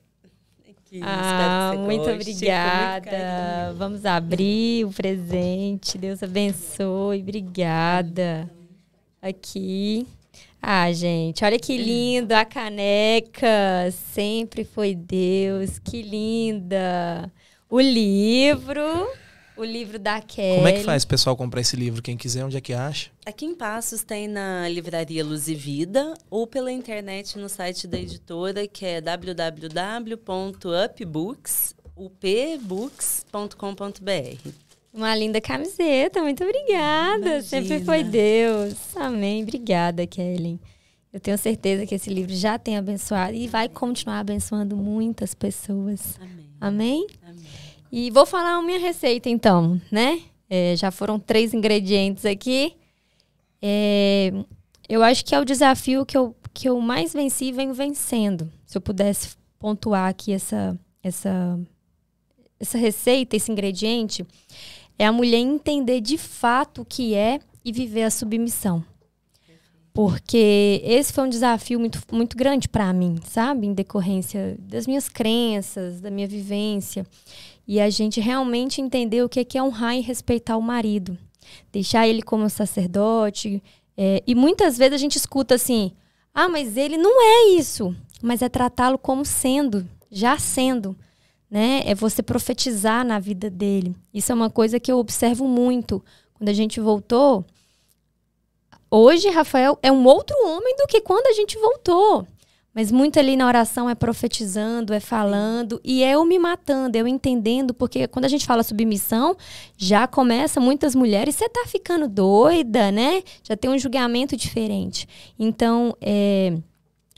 Aqui,
muito obrigada. Vamos abrir o presente. Deus abençoe. Obrigada. Aqui. Gente, olha que lindo a caneca. Sempre foi Deus. Que linda. O livro o livro da Kelly.
Como é que faz o pessoal comprar esse livro? Quem quiser, onde é que acha?
Aqui em Passos tem na livraria Luz e Vida ou pela internet no site da editora, que é www.upbooks.com.br.
Uma linda camiseta, muito obrigada.
Imagina.
Sempre foi Deus. Amém. Obrigada, Kelly. Eu tenho certeza que esse livro já tem abençoado e vai continuar abençoando muitas pessoas.
Amém.
Amém?
Amém.
E vou falar a minha receita, então, né? Já foram 3 ingredientes aqui. Eu acho que é o desafio que eu mais venci e venho vencendo. Se eu pudesse pontuar aqui essa receita, esse ingrediente, é a mulher entender de fato o que é e viver a submissão. Porque esse foi um desafio muito, muito grande para mim, sabe? Em decorrência das minhas crenças, da minha vivência. E a gente realmente entender o que é honrar e respeitar o marido. Deixar ele como sacerdote. E muitas vezes a gente escuta assim, mas ele não é isso. Mas é tratá-lo como sendo, já sendo. Né? É você profetizar na vida dele. Isso é uma coisa que eu observo muito. Quando a gente voltou, hoje Rafael é um outro homem do que quando a gente voltou. Mas muito ali na oração é profetizando, é falando, e é eu me matando, eu entendendo, porque quando a gente fala submissão, já começa muitas mulheres, você tá ficando doida, né? Já tem um julgamento diferente. Então,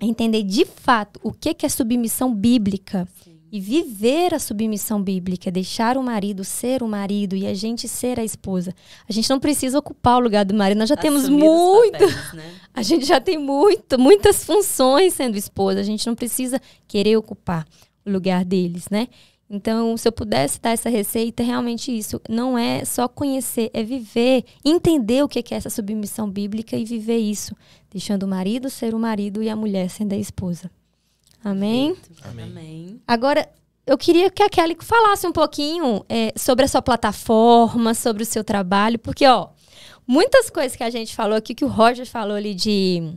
entender de fato o que é submissão bíblica. Sim. E viver a submissão bíblica, deixar o marido ser o marido e a gente ser a esposa. A gente não precisa ocupar o lugar do marido, nós já temos muito. Papéis, né? A gente já tem muitas funções sendo esposa, a gente não precisa querer ocupar o lugar deles, né? Então, se eu pudesse dar essa receita, é realmente isso. Não é só conhecer, é viver, entender o que é essa submissão bíblica e viver isso. Deixando o marido ser o marido e a mulher sendo a esposa. Amém?
Amém.
Agora, eu queria que a Kelly falasse um pouquinho sobre a sua plataforma, sobre o seu trabalho, porque, muitas coisas que a gente falou aqui, que o Roger falou ali de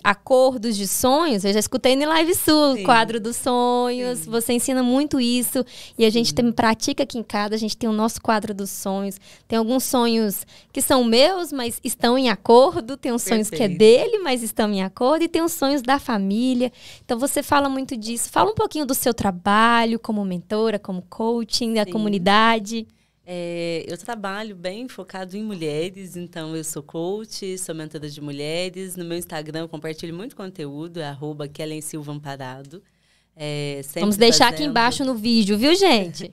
acordos, de sonhos, eu já escutei no Live Sul, quadro dos sonhos, Sim. Você ensina muito isso, e a gente pratica aqui em casa, a gente tem o nosso quadro dos sonhos, tem alguns sonhos que são meus, mas estão em acordo, tem uns sonhos que é dele, mas estão em acordo, e tem os sonhos da família, então você fala muito disso, fala um pouquinho do seu trabalho como mentora, como coaching, da comunidade.
Eu trabalho bem focado em mulheres, então eu sou coach, sou mentora de mulheres. No meu Instagram eu compartilho muito conteúdo, é @KellenSilvaAmparado.
Vamos deixar aqui embaixo no vídeo, viu, gente?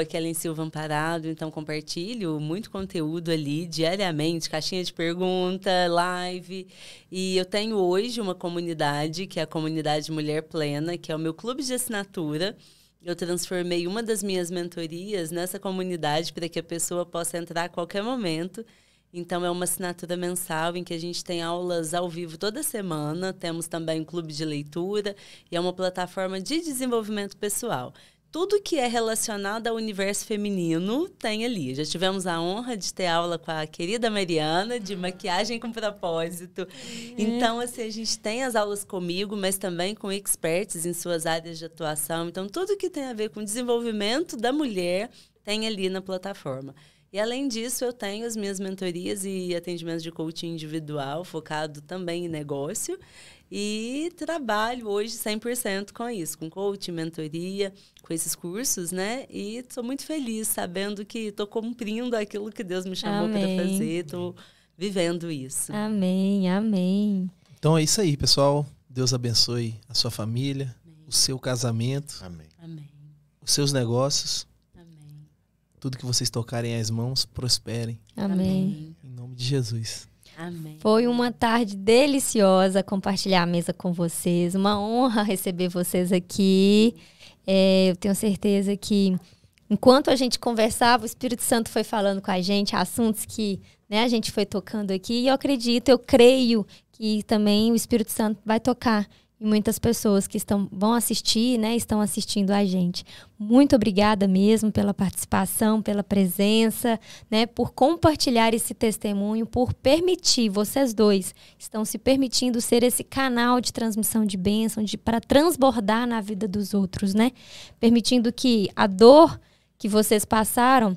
@KellenSilvaAmparado, então compartilho muito conteúdo ali diariamente, caixinha de pergunta, live. E eu tenho hoje uma comunidade, que é a Comunidade Mulher Plena, que é o meu clube de assinatura. Eu transformei uma das minhas mentorias nessa comunidade para que a pessoa possa entrar a qualquer momento. Então, é uma assinatura mensal em que a gente tem aulas ao vivo toda semana. Temos também um clube de leitura e é uma plataforma de desenvolvimento pessoal. Tudo que é relacionado ao universo feminino tem ali. Já tivemos a honra de ter aula com a querida Mariana, de maquiagem com propósito. Então, assim, a gente tem as aulas comigo, mas também com experts em suas áreas de atuação. Então, tudo que tem a ver com o desenvolvimento da mulher tem ali na plataforma. E, além disso, eu tenho as minhas mentorias e atendimentos de coaching individual, focado também em negócio. E trabalho hoje 100% com isso, com coaching, mentoria, com esses cursos, né? E estou muito feliz sabendo que estou cumprindo aquilo que Deus me chamou para fazer, estou vivendo isso.
Amém, amém.
Então é isso aí, pessoal. Deus abençoe a sua família, amém. O seu casamento,
amém.
Amém.
Os seus negócios.
Amém.
Tudo que vocês tocarem às mãos, prosperem.
Amém.
Em nome de Jesus.
Amém.
Foi uma tarde deliciosa compartilhar a mesa com vocês. Uma honra receber vocês aqui. Eu tenho certeza que, enquanto a gente conversava, o Espírito Santo foi falando com a gente, assuntos que, né, a gente foi tocando aqui. E eu creio que também o Espírito Santo vai tocar em muitas pessoas que vão assistir, né, estão assistindo a gente. Muito obrigada mesmo pela participação, pela presença, né, por compartilhar esse testemunho, por permitir, vocês dois estão se permitindo ser esse canal de transmissão de bênção, para transbordar na vida dos outros, né? Permitindo que a dor que vocês passaram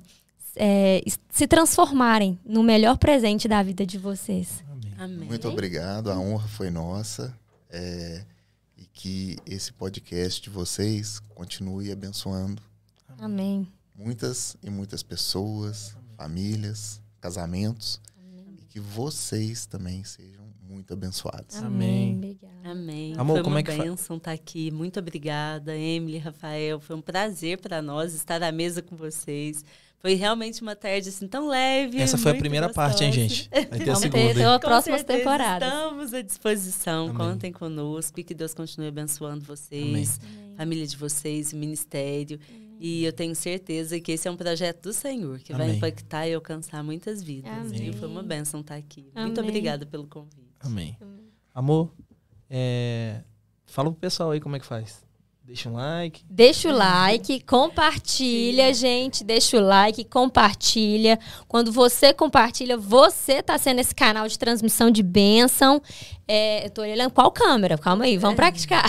se transformarem no melhor presente da vida de vocês.
Amém.
Amém.
Muito obrigado, a honra foi nossa. E que esse podcast de vocês continue abençoando
Amém.
muitas e muitas pessoas, famílias, casamentos. E que vocês também sejam muito abençoados.
Amém.
Obrigada.
Amém.
Amor,
foi
como
uma
é que
bênção estar aqui. Muito obrigada, Emily, Rafael. Foi um prazer para nós estar à mesa com vocês. Foi realmente uma tarde assim tão leve.
Essa foi a
muito
primeira parte, hein,
gostosa.
gente? Vai ter a
Vamos
segunda.
ter
hein?
a
Com
próxima
certeza,
temporada.
Estamos à disposição.
Amém.
Contem conosco e que Deus continue abençoando vocês, família de vocês, o ministério. E eu tenho certeza que esse é um projeto do Senhor, que vai
Amém.
impactar e alcançar muitas vidas.
Amém.
E foi uma bênção estar aqui. Muito
Amém.
obrigada pelo convite.
Amém. Amor, fala pro pessoal aí como é que faz. Deixa um like.
Deixa o like, compartilha, gente. Deixa o like, compartilha. Quando você compartilha, você tá sendo esse canal de transmissão de bênção. Eu tô olhando qual câmera? Calma aí, vamos praticar.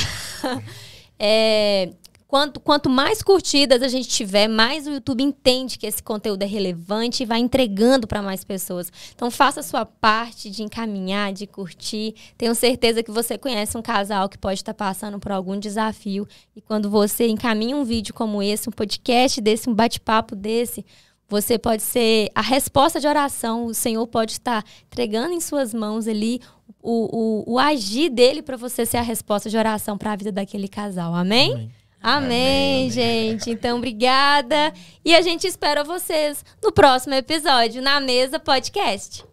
Quanto mais curtidas a gente tiver, mais o YouTube entende que esse conteúdo é relevante e vai entregando para mais pessoas. Então, faça a sua parte de encaminhar, de curtir. Tenho certeza que você conhece um casal que pode estar passando por algum desafio. E quando você encaminha um vídeo como esse, um podcast desse, um bate-papo desse, você pode ser a resposta de oração. O Senhor pode estar entregando em suas mãos ali o agir dele para você ser a resposta de oração para a vida daquele casal. Amém?
Amém.
Amém, gente. Então, obrigada. E a gente espera vocês no próximo episódio, Na Mesa Podcast.